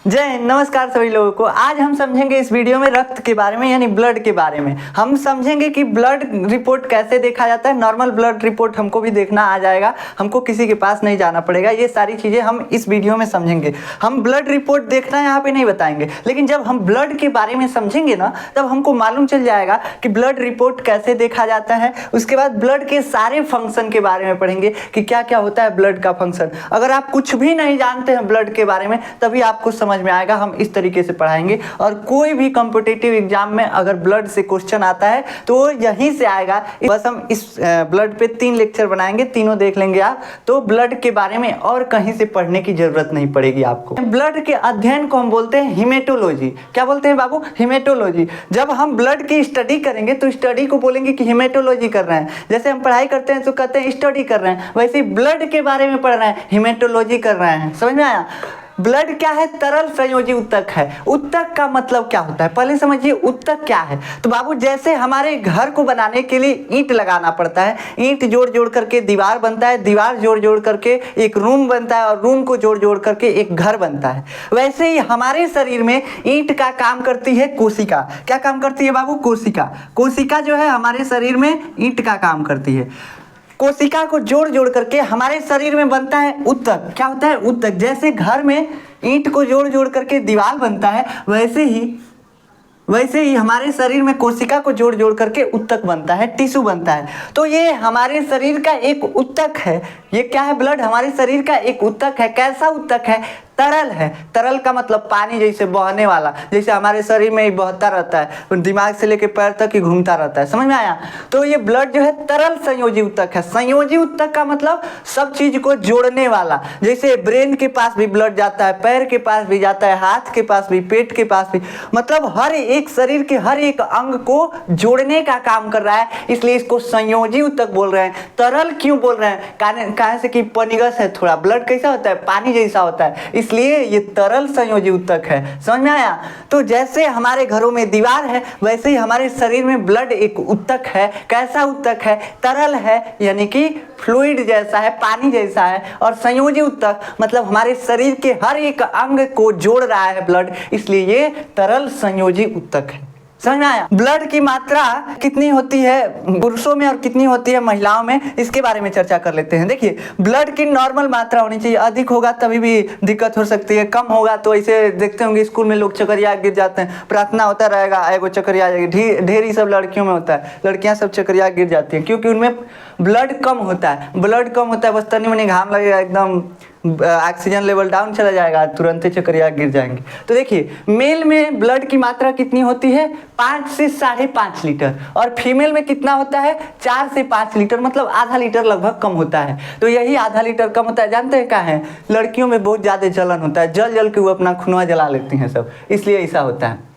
जय हिंद। नमस्कार सभी लोगों को। आज हम समझेंगे इस वीडियो में रक्त के बारे में, यानी ब्लड के बारे में। हम समझेंगे कि ब्लड रिपोर्ट कैसे देखा जाता है। नॉर्मल ब्लड रिपोर्ट हमको भी देखना आ जाएगा, हमको किसी के पास नहीं जाना पड़ेगा। ये सारी चीज़ें हम इस वीडियो में समझेंगे। हम ब्लड रिपोर्ट देखना यहाँ पे नहीं बताएंगे, लेकिन जब हम ब्लड के बारे में समझेंगे ना, तब हमको मालूम चल जाएगा कि ब्लड रिपोर्ट कैसे देखा जाता है। उसके बाद ब्लड के सारे फंक्शन के बारे में पढ़ेंगे कि क्या क्या होता है ब्लड का फंक्शन। अगर आप कुछ भी नहीं जानते हैं ब्लड के बारे में, तभी आपको समझ में आएगा। हम इस तरीके से पढ़ाएंगे और कोई भी कॉम्पिटिटिव एग्जाम में अगर ब्लड से क्वेश्चन आता है तो यहीं से आएगा। बस हम इस ब्लड पे 3 लेक्चर बनाएंगे, तीनों देख लेंगे आप, तो ब्लड के बारे में और कहीं से पढ़ने की जरूरत नहीं पड़ेगी आपको। ब्लड के अध्ययन को हम बोलते हैं हिमेटोलॉजी। क्या बोलते हैं बाबू? हिमेटोलॉजी। जब हम ब्लड की स्टडी करेंगे तो स्टडी को बोलेंगे कि हिमेटोलॉजी कर रहे हैं। जैसे हम पढ़ाई करते हैं तो कहते हैं स्टडी कर रहे हैं, वैसे ही ब्लड के बारे में पढ़ रहे हैं, हिमेटोलॉजी कर रहे हैं। समझ में आया? ब्लड क्या है? तरल संयोजी उत्तक है। उत्तक का मतलब क्या होता है पहले समझिए। उत्तक क्या है? तो बाबू, जैसे हमारे घर को बनाने के लिए ईंट लगाना पड़ता है, ईंट जोड़ जोड़ करके दीवार बनता है, दीवार जोड़ जोड़ करके एक रूम बनता है और रूम को जोड़ जोड़ करके एक घर बनता है। वैसे ही हमारे शरीर में ईंट का काम करती है कोशिका। क्या काम करती है बाबू? कोशिका। कोशिका जो है हमारे शरीर में ईंट का काम करती है। कोशिका को जोड़ जोड़ करके हमारे शरीर में बनता है उत्तक। क्या होता है? उत्तक। जैसे घर में ईंट को जोड़ जोड़ करके दीवार बनता है, वैसे ही हमारे शरीर में कोशिका को जोड़ जोड़ करके उत्तक बनता है, टिश्यू बनता है। तो ये हमारे शरीर का एक उत्तक है। ये क्या है? ब्लड हमारे शरीर का एक उत्तक है। कैसा उत्तक है? तरल है। तरल का मतलब पानी जैसे बहने वाला, जैसे हमारे शरीर में ही बहता रहता है, दिमाग से लेकर पैर तक ही घूमता रहता है। समझ में आया? तो ये ब्लड जो है तरल संयोजी उत्तक है। संयोजी उत्तक का मतलब सब चीज को जोड़ने वाला। जैसे ब्रेन के पास भी ब्लड जाता है, पैर के पास भी जाता है, हाथ के पास भी, पेट के पास भी, मतलब हर एक शरीर के हर एक अंग को जोड़ने का काम कर रहा है, इसलिए इसको संयोजी उत्तक बोल रहे हैं। तरल क्यों बोल रहे हैं? कहां से कि पनिगस है थोड़ा। ब्लड कैसा होता है? पानी जैसा होता है, इसलिए ये तरल संयोजी उत्तक है। समझ में आया? तो जैसे हमारे घरों में दीवार है, वैसे ही हमारे शरीर में ब्लड एक उत्तक है। कैसा उत्तक है? तरल है, यानी कि फ्लूइड जैसा है, पानी जैसा है। और संयोजी उत्तक मतलब हमारे शरीर के हर एक अंग को जोड़ रहा है ब्लड, इसलिए ये तरल संयोजी उत्तक है। समझ में आया? ब्लड की मात्रा कितनी होती है पुरुषों में और कितनी होती है महिलाओं में, इसके बारे में चर्चा कर लेते हैं। देखिए, ब्लड की नॉर्मल मात्रा होनी चाहिए। अधिक होगा तभी भी दिक्कत हो सकती है, कम होगा तो ऐसे देखते होंगे स्कूल में लोग चकरिया गिर जाते हैं, प्रार्थना होता रहेगा, एगो चकरिया जाएगी। ढेर ही सब लड़कियों में होता है, लड़कियां सब चकरिया गिर जाती हैं क्योंकि उनमें ब्लड कम होता है। ब्लड कम होता है, बस तनी मनी घाम लगेगा, एकदम ऑक्सीजन लेवल डाउन चला जाएगा, तुरंत ही चक्रिया गिर जाएंगे। तो देखिए, मेल में ब्लड की मात्रा कितनी होती है? 5 से 5.5 लीटर। और फीमेल में कितना होता है? 4 से 5 लीटर, मतलब आधा लीटर लगभग कम होता है। तो यही आधा लीटर कम होता है, जानते हैं क्या है? लड़कियों में बहुत ज़्यादा जलन होता है, जल जल के वो अपना खुनवा जला लेती हैं सब, इसलिए ऐसा होता है।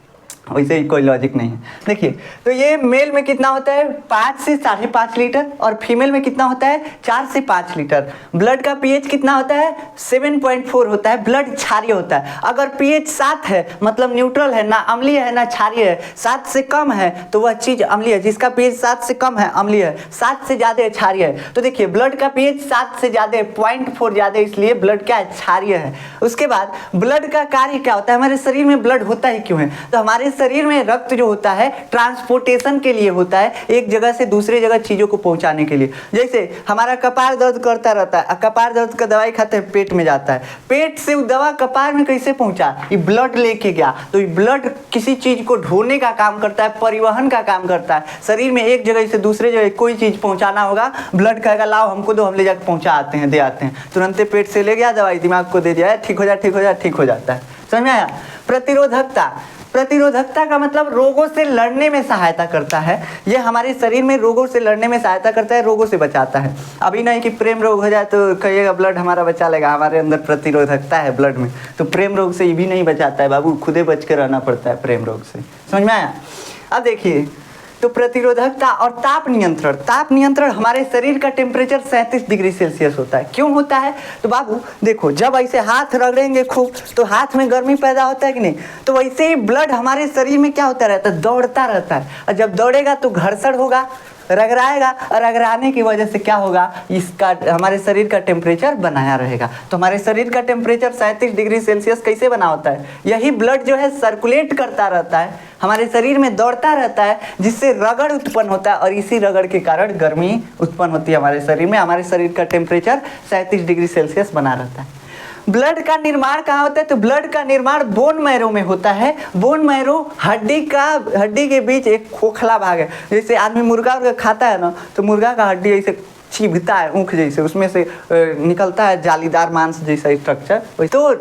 वैसे ही कोई लॉजिक नहीं है। देखिए, तो ये मेल में कितना होता है? 5 से 5.5 लीटर। और फीमेल में कितना होता है? 4 से 5 लीटर। ब्लड का पीएच कितना होता है? 7.4 होता है। ब्लड क्षारीय होता है। अगर पीएच 7 है मतलब न्यूट्रल है, ना अम्लीय है ना क्षारीय है। 7 से कम है तो वह चीज़ अम्लीय है। जिसका पीएच 7 से कम है अम्लीय है, 7 से ज़्यादा क्षारीय है। तो देखिए, ब्लड का पीएच 7 से ज़्यादा 0.4 ज़्यादा, इसलिए ब्लड क्या है? क्षारीय है। उसके बाद ब्लड का कार्य क्या होता है? हमारे शरीर में ब्लड होता ही क्यों है? तो हमारे शरीर में रक्त जो होता है ट्रांसपोर्टेशन के लिए होता है, एक जगह से दूसरे जगह चीजों को पहुंचाने के लिए। जैसे हमारा कपार दर्द करता रहता है, कपार दर्द का दवाई खाते हैं, पेट में जाता है, पेट से दवा कपार में कैसे पहुंचा? ये ब्लड लेके गया। तो ये ब्लड किसी चीज को ढोने का काम करता है, परिवहन का काम करता है। शरीर में एक जगह से दूसरे जगह कोई चीज पहुंचाना होगा, ब्लड कहेगा लाओ हमको दो, हम ले जाकर पहुंचा आते हैं, दे आते हैं। तुरंत पेट से ले गया दवाई, दिमाग को दे दिया, ठीक हो जा, ठीक हो जा, ठीक हो जाता है। समझ में आया? प्रतिरोधकता। प्रतिरोधकता का मतलब रोगों से लड़ने में सहायता करता है। यह हमारे शरीर में रोगों से लड़ने में सहायता करता है, रोगों से बचाता है। अभी नहीं कि प्रेम रोग हो जाए तो कहिएगा ब्लड हमारा बचा लेगा, हमारे अंदर प्रतिरोधकता है ब्लड में, तो प्रेम रोग से ये भी नहीं बचाता है बाबू, खुदे बच के रहना पड़ता है प्रेम रोग से। समझ में आया? अब देखिए, तो प्रतिरोधकता और ताप नियंत्रण। ताप नियंत्रण हमारे शरीर का टेम्परेचर 37 डिग्री सेल्सियस होता है। क्यों होता है? तो बाबू देखो, जब ऐसे हाथ रगड़ेंगे खूब तो हाथ में गर्मी पैदा होता है कि नहीं? तो वैसे ही ब्लड हमारे शरीर में क्या होता रहता है? दौड़ता रहता है। और जब दौड़ेगा तो घर्षण होगा, रगड़ाएगा और रगड़ाने की वजह से क्या होगा, इसका हमारे शरीर का टेम्परेचर बनाया रहेगा। तो हमारे शरीर का टेम्परेचर 37 डिग्री सेल्सियस कैसे बना होता है, यही ब्लड जो है सर्कुलेट करता रहता है, हमारे शरीर में दौड़ता रहता है, जिससे रगड़ उत्पन्न होता है और इसी रगड़ के कारण गर्मी उत्पन्न होती है हमारे शरीर में। हमारे शरीर का टेम्परेचर 37 डिग्री सेल्सियस बना रहता है। ब्लड का निर्माण कहाँ होता है, तो ब्लड का निर्माण बोन मैरो में होता है। बोन मैरो हड्डी के बीच एक खोखला भाग है। जैसे आदमी मुर्गा खाता है ना, तो मुर्गा का हड्डी ऐसे चिभता है ऊँख जैसे, उसमें से निकलता है जालीदार मांस जैसा स्ट्रक्चर। तो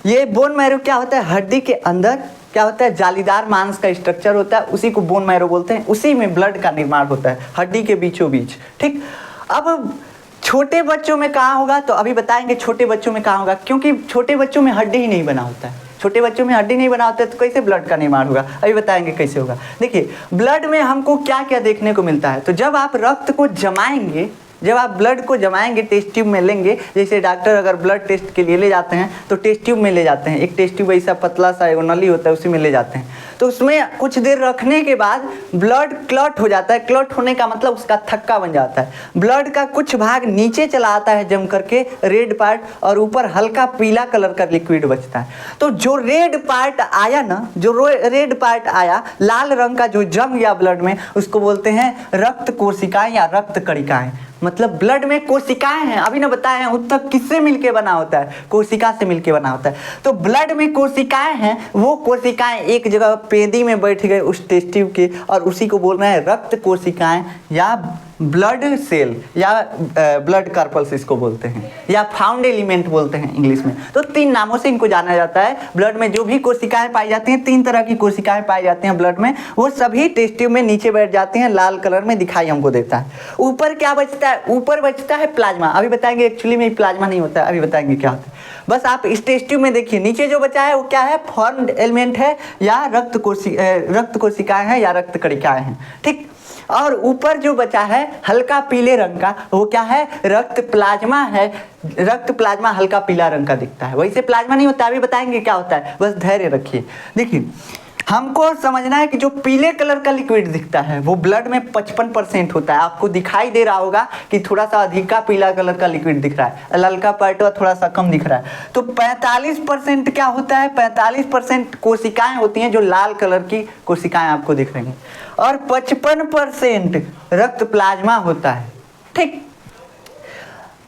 ये बोन मैरो क्या होता है, हड्डी के अंदर क्या होता है, जालीदार मांस का स्ट्रक्चर होता है, उसी को बोन मैरो बोलते हैं। उसी में ब्लड का निर्माण होता है, हड्डी के बीचों बीच। ठीक, अब छोटे बच्चों में कहाँ होगा, तो अभी बताएंगे छोटे बच्चों में कहाँ होगा, क्योंकि छोटे बच्चों में हड्डी ही नहीं बना होता है। छोटे बच्चों में हड्डी नहीं बना होता है तो कैसे ब्लड का निर्माण होगा, अभी बताएंगे कैसे होगा। देखिए, ब्लड में हमको क्या क्या देखने को मिलता है, तो जब आप रक्त को जमाएंगे, जब आप ब्लड को जमाएंगे, टेस्ट ट्यूब में लेंगे, जैसे डॉक्टर अगर ब्लड टेस्ट के लिए ले जाते हैं तो टेस्ट ट्यूब में ले जाते हैं, एक टेस्ट ट्यूब ऐसा पतला सा एगो नली होता है, उसी में ले जाते हैं। तो उसमें कुछ देर रखने के बाद ब्लड क्लॉट हो जाता है। क्लॉट होने का मतलब उसका थक्का बन जाता है। ब्लड का कुछ भाग नीचे चला आता है जम करके, रेड पार्ट, और ऊपर हल्का पीला कलर का लिक्विड बचता है। तो जो रेड पार्ट आया ना, जो रेड पार्ट आया, लाल रंग का जो जम गया ब्लड में, उसको बोलते हैं रक्त कोशिकाएं या रक्त कणिकाएं। मतलब ब्लड में कोशिकाएं हैं, अभी ना बताए हैं ऊतक किससे मिलके बना होता है, कोशिका से मिलके बना होता है। तो ब्लड में कोशिकाएं हैं, वो कोशिकाएं एक जगह पेंदी में बैठ गए उस टेस्ट ट्यूब के, और उसी को बोल रहे हैं रक्त कोशिकाएं या ब्लड सेल या ब्लड कार्पल्स इसको बोलते हैं, या फाउंड एलिमेंट बोलते हैं इंग्लिश में। तो 3 नामों से इनको जाना जाता है। ब्लड में जो भी कोशिकाएं पाई जाती हैं, 3 तरह की कोशिकाएं पाई जाती हैं ब्लड में, वो सभी टेस्ट ट्यूब में नीचे बैठ जाती हैं, लाल कलर में दिखाई हमको देता है। ऊपर क्या बचता है, ऊपर बचता है प्लाज्मा। अभी बताएंगे एक्चुअली में प्लाज्मा नहीं होता है, अभी बताएंगे क्या होता है। बस आप इस टेस्ट ट्यूब में देखिए, नीचे जो बचा है वो क्या है, फाउंड एलिमेंट है या रक्त कोशिकाएं हैं या रक्त कणिकाएं हैं। ठीक, और ऊपर जो बचा है हल्का पीले रंग का, वो क्या है, रक्त प्लाज्मा है। रक्त प्लाज्मा हल्का पीला रंग का दिखता है, वैसे प्लाज्मा नहीं होता, अभी बताएंगे क्या होता है, बस धैर्य रखिए। देखिए, हमको समझना है कि जो पीले कलर का लिक्विड दिखता है वो ब्लड में 55% होता है। आपको दिखाई दे रहा होगा कि थोड़ा सा अधिका पीला कलर का लिक्विड दिख रहा है, ललका पार्ट थोड़ा सा कम दिख रहा है। तो 45% क्या होता है, 45% कोशिकाएं होती हैं जो लाल कलर की कोशिकाएं आपको दिख रही हैं, और 55% रक्त प्लाज्मा होता है। ठीक,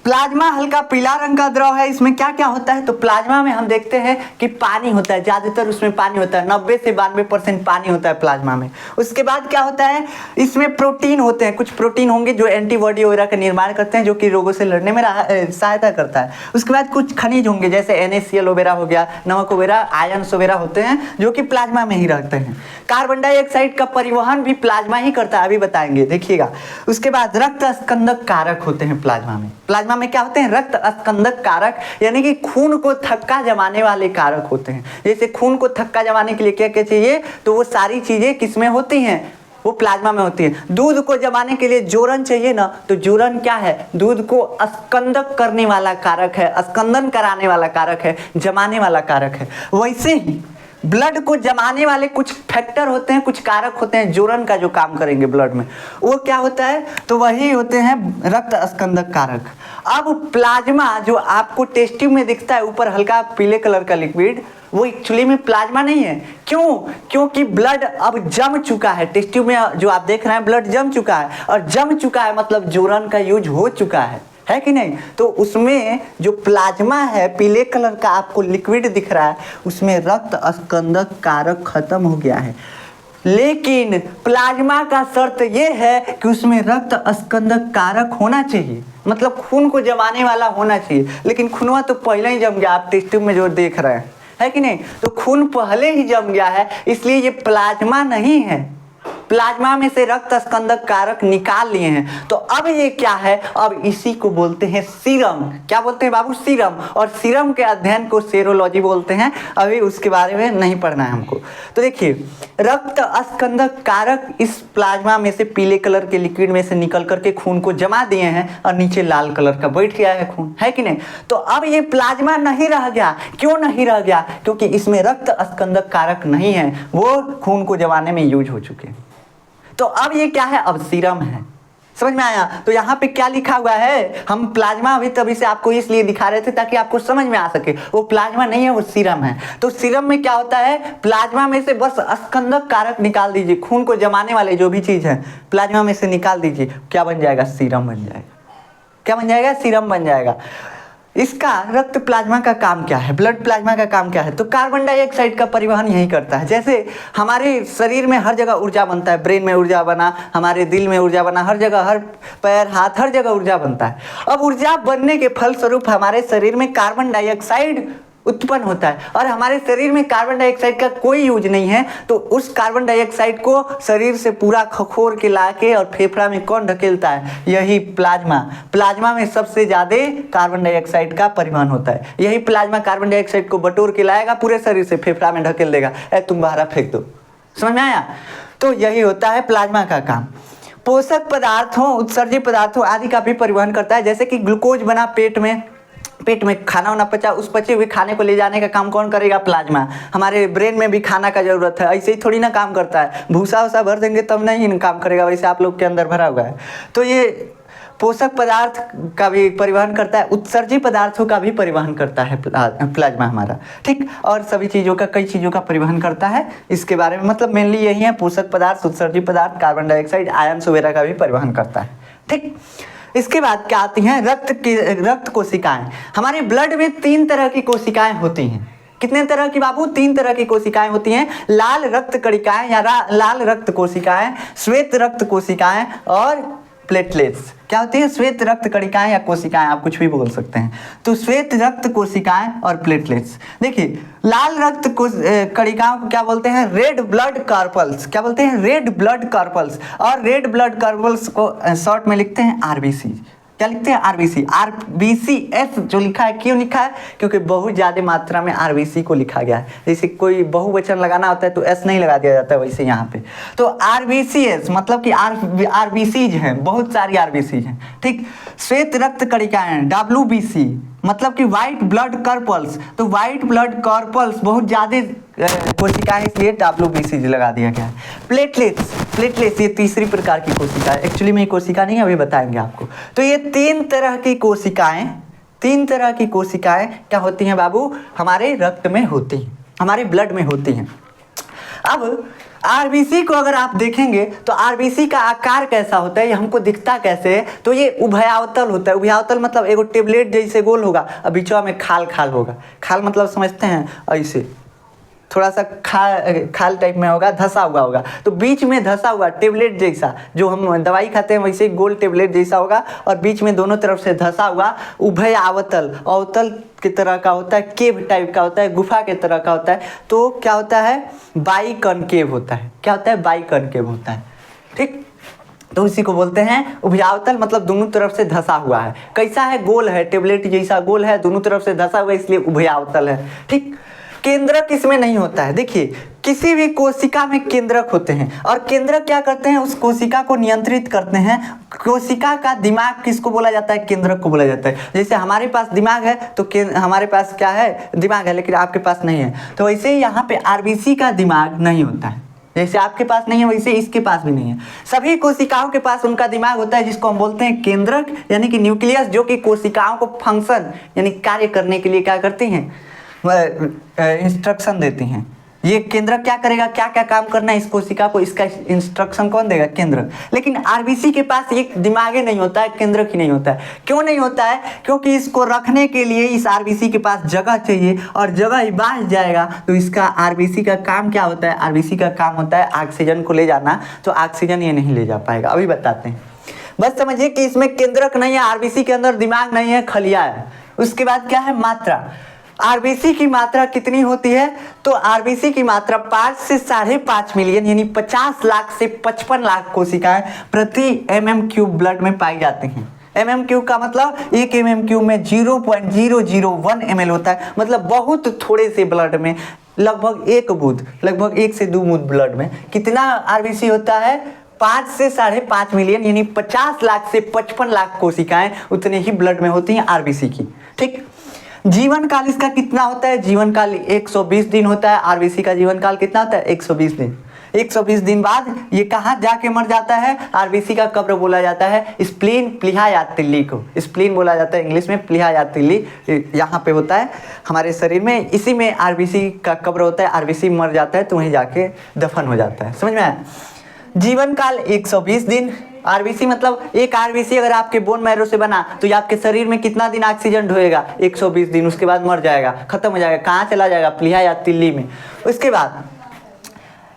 प्लाज्मा हल्का पीला रंग का द्रव है। इसमें क्या क्या होता है, तो प्लाज्मा में हम देखते हैं कि पानी होता है, ज़्यादातर उसमें पानी होता है, 90 से 92% पानी होता है प्लाज्मा में। उसके बाद क्या होता है, इसमें प्रोटीन होते हैं, कुछ प्रोटीन होंगे जो एंटीबॉडी वगैरह का निर्माण करते हैं, जो कि रोगों से लड़ने में सहायता करता है। उसके बाद कुछ खनिज होंगे, जैसे NaCl वगैरह हो गया, नमक वगैरह, आयन्स वगैरह होते हैं, जो कि प्लाज्मा में ही रहते हैं। कार्बन डाइऑक्साइड का परिवहन भी प्लाज्मा ही करता है, अभी बताएंगे, देखिएगा। उसके बाद रक्त स्कंदक कारक होते हैं प्लाज्मा में। प्लाज्मा में क्या होते हैं, रक्त स्कंदक कारक, यानी कि खून को थक्का जमाने वाले कारक होते हैं। जैसे खून को थक्का जमाने के लिए क्या क्या चाहिए, तो वो सारी चीजें किसमें होती हैं, वो प्लाज्मा में होती है। दूध को जमाने के लिए जोरन चाहिए ना, तो जोरन क्या है, दूध को स्कंदक करने वाला कारक है, स्कंदन कराने वाला कारक है, जमाने वाला कारक है। वैसे ही ब्लड को जमाने वाले कुछ फैक्टर होते हैं, कुछ कारक होते हैं जोरन का जो काम करेंगे ब्लड में, वो क्या होता है, तो वही होते हैं रक्त स्कंदक कारक। अब प्लाज्मा जो आपको टेस्ट ट्यूब में दिखता है, ऊपर हल्का पीले कलर का लिक्विड, वो एक्चुअली में प्लाज्मा नहीं है। क्यों, क्योंकि ब्लड अब जम चुका है, टेस्ट ट्यूब में जो आप देख रहे हैं ब्लड जम चुका है, और जम चुका है मतलब जोरन का यूज हो चुका है कि नहीं। तो उसमें जो प्लाज्मा है, पीले कलर का आपको लिक्विड दिख रहा है, उसमें रक्त स्कंदक कारक खत्म हो गया है। लेकिन प्लाज्मा का शर्त यह है कि उसमें रक्त स्कंदक कारक होना चाहिए, मतलब खून को जमाने वाला होना चाहिए। लेकिन खूनवा तो पहले ही जम गया, आप टेस्ट ट्यूब में जो देख रहे हैं, है कि नहीं। तो खून पहले ही जम गया है, इसलिए ये प्लाज्मा नहीं है। प्लाज्मा में से रक्त स्कंदक कारक निकाल लिए हैं। तो अब ये क्या है, अब इसी को बोलते हैं सीरम। क्या बोलते हैं बाबू, सीरम। और सीरम के अध्ययन को सेरोलॉजी बोलते हैं, अभी उसके बारे में नहीं पढ़ना है हमको। तो देखिए, रक्त स्कंदक कारक इस प्लाज्मा में से पीले कलर के लिक्विड में से निकल करके खून को जमा दिए हैं, और नीचे लाल कलर का बैठ गया है खून, है कि नहीं। तो अब ये प्लाज्मा नहीं रह गया। क्यों नहीं रह गया, क्योंकि इसमें रक्त स्कंदक कारक नहीं है, वो खून को जमाने में यूज हो चुके हैं। तो अब ये क्या है, अब सीरम है। समझ में आया? तो यहाँ पे क्या लिखा हुआ है, हम प्लाज्मा अभी तभी से आपको इसलिए दिखा रहे थे ताकि आपको समझ में आ सके। वो प्लाज्मा नहीं है, वो सीरम है। तो सीरम में क्या होता है, प्लाज्मा में से बस स्कंदक कारक निकाल दीजिए, खून को जमाने वाले जो भी चीज है प्लाज्मा में से निकाल दीजिए, क्या बन जाएगा, सीरम बन जाएगा। क्या बन जाएगा, सीरम बन जाएगा। इसका रक्त प्लाज्मा का काम क्या है, ब्लड प्लाज्मा का काम क्या है, तो कार्बन डाइऑक्साइड का परिवहन यही करता है। जैसे हमारे शरीर में हर जगह ऊर्जा बनता है, ब्रेन में ऊर्जा बना, हमारे दिल में ऊर्जा बना, हर जगह, हर पैर हाथ हर जगह ऊर्जा बनता है। अब ऊर्जा बनने के फलस्वरूप हमारे शरीर में कार्बन डाइऑक्साइड उत्पन्न होता है, और हमारे शरीर में कार्बन डाइऑक्साइड का कोई यूज नहीं है। तो उस कार्बन डाइऑक्साइड को शरीर से पूरा खखोर के लाके और फेफड़ा में कौन ढकेलता है, यही प्लाज्मा। प्लाज्मा में सबसे ज्यादा कार्बन डाइऑक्साइड का परिवहन होता है। यही प्लाज्मा कार्बन डाइऑक्साइड को बटोर के लाएगा, पूरे शरीर से फेफड़ा में ढकेल देगा, तुम बाहर फेंक दो। समझ में आया? तो यही होता है प्लाज्मा का काम। पोषक पदार्थों, उत्सर्जित पदार्थों आदि का भी परिवहन करता है। जैसे कि ग्लूकोज बना पेट में खाना वाना पचा, उस पचे हुए खाने को ले जाने का काम कौन करेगा, प्लाज्मा। हमारे ब्रेन में भी खाना का जरूरत है, ऐसे ही थोड़ी ना काम करता है। भूसा वूसा भर देंगे तब नहीं काम करेगा, वैसे आप लोग के अंदर भरा हुआ है। तो ये पोषक पदार्थ का भी परिवहन करता है, उत्सर्जित पदार्थों का भी परिवहन करता है प्लाज्मा हमारा, ठीक। और सभी चीज़ों का, कई चीज़ों का परिवहन करता है। इसके बारे में मतलब मेनली यही है, पोषक पदार्थ, उत्सर्जित पदार्थ, कार्बन डाइऑक्साइड, आयन्स वगैरह का भी परिवहन करता है, ठीक। इसके बाद क्या आती हैं, रक्त कोशिकाएं। हमारे ब्लड में 3 तरह की कोशिकाएं होती हैं। कितने तरह की बाबू, 3 तरह की कोशिकाएं होती हैं। लाल रक्त कणिकाएं या लाल रक्त कोशिकाएं, श्वेत रक्त कोशिकाएं और प्लेटलेट्स। क्या होती है, श्वेत रक्त कणिकाएं या कोशिकाएं, आप कुछ भी बोल सकते हैं। तो श्वेत रक्त कोशिकाएं और प्लेटलेट्स। देखिए, लाल रक्त कणिकाओं को क्या बोलते हैं, रेड ब्लड कार्पल्स। क्या बोलते हैं, रेड ब्लड कार्पल्स। और रेड ब्लड कार्पल्स को शॉर्ट में लिखते हैं आरबीसी। क्या लिखते हैं, आरबीसी। आरबीसी एस जो लिखा है, क्यों लिखा है, क्योंकि बहुत ज्यादा मात्रा में आरबीसी को लिखा गया है। जैसे कोई बहुवचन लगाना होता है तो एस नहीं लगा दिया जाता है, वैसे यहाँ पे तो आरबीसी एस मतलब कि आरबीसीज हैं, बहुत सारी आरबीसीज हैं, ठीक। श्वेत रक्त कणिकाएं, डब्ल्यूबीसी मतलब कि व्हाइट ब्लड कार्पल्स। तो व्हाइट ब्लड कार्पल्स बहुत ज्यादा कोशिकाएं, इसलिए डब्ल्यूबीसी लगा दिया गया है। प्लेटलेट्स ये तीसरी प्रकार की कोशिका है। एक्चुअली में ये कोशिका नहीं, अभी बताएंगे आपको। तो ये 3 तरह की कोशिकाएं क्या होती हैं बाबू, हमारे रक्त में होती हैं, हमारे ब्लड में होती हैं। अब आरबीसी को अगर आप देखेंगे तो आरबीसी का आकार कैसा होता है, ये हमको दिखता कैसे है, तो ये उभयावतल होता है। उभयावतल मतलब एगो टेबलेट जैसे गोल होगा और बीचवा में खाल होगा। खाल मतलब समझते हैं, ऐसे थोड़ा सा खाल टाइप में होगा, धसा हुआ होगा। तो बीच में धसा हुआ टेबलेट जैसा, जो हम दवाई खाते हैं वैसे गोल टेबलेट जैसा होगा, और बीच में दोनों तरफ से धसा हुआ उभयावतल, अवतल की तरह का होता है, केव टाइप का होता है, गुफा के तरह का होता है। तो क्या होता है, बाइकनकेव होता है। क्या होता है, बाइकनकेव होता है, ठीक। तो इसी को बोलते हैं उभयावतल, मतलब दोनों तरफ से धसा हुआ है। कैसा है, गोल है, टेबलेट जैसा गोल है, दोनों तरफ से धसा हुआ है, इसलिए उभयावतल है, ठीक। केंद्रक इसमें नहीं होता है। देखिए, किसी भी कोशिका में केंद्रक होते हैं, और केंद्रक क्या करते हैं, उस कोशिका को नियंत्रित करते हैं। कोशिका का दिमाग किसको बोला जाता है, केंद्रक को बोला जाता है। जैसे हमारे पास दिमाग है तो हमारे पास क्या है, दिमाग है, लेकिन आपके पास नहीं है। तो वैसे ही यहाँ पे आरबीसी का दिमाग नहीं होता है। जैसे आपके पास नहीं है वैसे इसके पास भी नहीं है। सभी कोशिकाओं के पास उनका दिमाग होता है, जिसको हम बोलते हैं केंद्रक यानी कि न्यूक्लियस, जो कि कोशिकाओं को फंक्शन यानी कार्य करने के लिए क्या करती हैं, इंस्ट्रक्शन देती हैं। ये केंद्रक क्या करेगा, क्या क्या काम करना है इस कोशिका को, इसका इंस्ट्रक्शन कौन देगा, केंद्रक। लेकिन आरबीसी के पास ये दिमाग ही नहीं होता है, केंद्रक ही नहीं होता है। क्यों नहीं होता है, क्योंकि इसको रखने के लिए इस आरबीसी के पास जगह चाहिए, और जगह ही बांट जाएगा। तो इसका आरबीसी का काम क्या होता है, आरबीसी का काम होता है ऑक्सीजन को ले जाना। तो ऑक्सीजन ये नहीं ले जा पाएगा, अभी बताते हैं। बस समझिए कि इसमें केंद्रक नहीं है, आरबीसी के अंदर दिमाग नहीं है, खलिया है। उसके बाद क्या है, मात्रा। आरबीसी की मात्रा कितनी होती है, तो आरबीसी की मात्रा 5 से 5.5 मिलियन यानी 50 लाख से 55 लाख कोशिकाएं प्रति mm³ ब्लड में पाई जाती हैं। mm³ का मतलब 1 mm³ में 0.001 ml होता है, मतलब बहुत थोड़े से ब्लड में लगभग 1 बूंद, लगभग 1 से 2 बूंद ब्लड में कितना आरबीसी होता है, 5 से 5.5 मिलियन यानी 50 लाख से 55 लाख कोशिकाएं उतने ही ब्लड में होती हैं आरबीसी की, ठीक। जीवन काल इसका कितना होता है, जीवन काल 120 दिन होता है। आरबीसी का जीवन काल कितना होता है, 120 दिन। 120 दिन बाद ये कहाँ जाके मर जाता है? आरबीसी का कब्र बोला जाता है स्प्लीन प्लीहा या तिल्ली को। स्प्लीन बोला जाता है इंग्लिश में, प्लीहा या तिल्ली यहाँ पे होता है हमारे शरीर में, इसी में आरबीसी का कब्र होता है। आरबीसी मर जाता है तो वहीं जाके दफन हो जाता है। समझ में आया? जीवन काल 120 दिन। आरबीसी मतलब एक आरबीसी अगर आपके बोन मैरो से बना तो ये आपके शरीर में कितना दिन ऑक्सीजन ढोएगा? 120 दिन। उसके बाद मर जाएगा, खत्म हो जाएगा। कहाँ चला जाएगा? प्लीहा या तिल्ली में। उसके बाद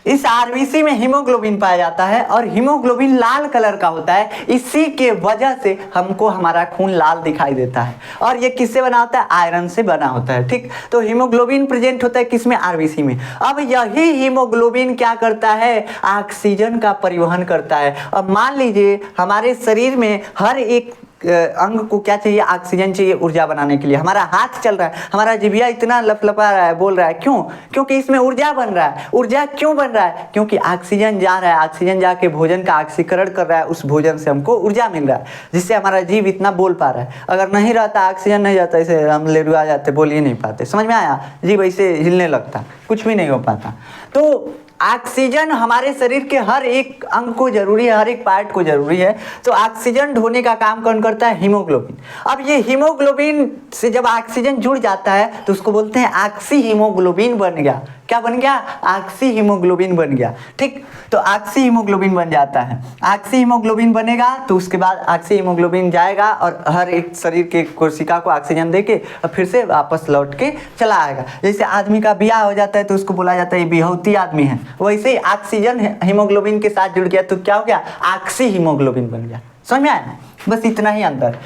इस आरबीसी में हीमोग्लोबिन पाया जाता है और हीमोग्लोबिन लाल कलर का होता है। इसी के वजह से हमको हमारा खून लाल दिखाई देता है। और ये किससे बना होता है? आयरन से बना होता है। ठीक, तो हीमोग्लोबिन प्रेजेंट होता है किसमें? आरबीसी में। अब यही हीमोग्लोबिन क्या करता है? ऑक्सीजन का परिवहन करता है। अब मान लीजिए हमारे शरीर में हर एक अंग को क्या चाहिए? ऑक्सीजन चाहिए ऊर्जा बनाने के लिए। हमारा हाथ चल रहा है, हमारा जिभिया इतना लपलपा रहा है, बोल रहा है, क्यों? क्योंकि इसमें ऊर्जा बन रहा है। ऊर्जा क्यों बन रहा है? क्योंकि ऑक्सीजन जा रहा है, ऑक्सीजन जाके भोजन का ऑक्सीकरण कर रहा है, उस भोजन से हमको ऊर्जा मिल रहा है, जिससे हमारा जीव इतना बोल पा रहा है। अगर नहीं रहता, ऑक्सीजन नहीं जाता, इसे हम लेरुआ जाते, बोल ही नहीं पाते। समझ में आया? जीव ऐसे हिलने लगता, कुछ भी नहीं हो पाता। तो ऑक्सीजन हमारे शरीर के हर एक अंग को जरूरी है, हर एक पार्ट को जरूरी है। तो ऑक्सीजन ढोने का काम कौन करता है? हीमोग्लोबिन। अब ये हीमोग्लोबिन से जब ऑक्सीजन जुड़ जाता है तो उसको बोलते हैं ऑक्सी हीमोग्लोबिन बन गया। क्या बन गया? ऑक्सी हीमोग्लोबिन बन गया। ठीक, तो ऑक्सी हीमोग्लोबिन बन जाता है। ऑक्सी हीमोग्लोबिन बनेगा तो उसके बाद ऑक्सी हीमोग्लोबिन जाएगा और हर एक शरीर के कोशिका को ऑक्सीजन देके और फिर से वापस लौट के चला आएगा। जैसे आदमी का ब्याह हो जाता है तो उसको बोला जाता है ये बिहौती आदमी है, वैसे ही ऑक्सीजन हीमोग्लोबिन के साथ जुड़ गया तो क्या हो गया? ऑक्सी हीमोग्लोबिन बन गया। समझ में आया? बस इतना ही अंतर।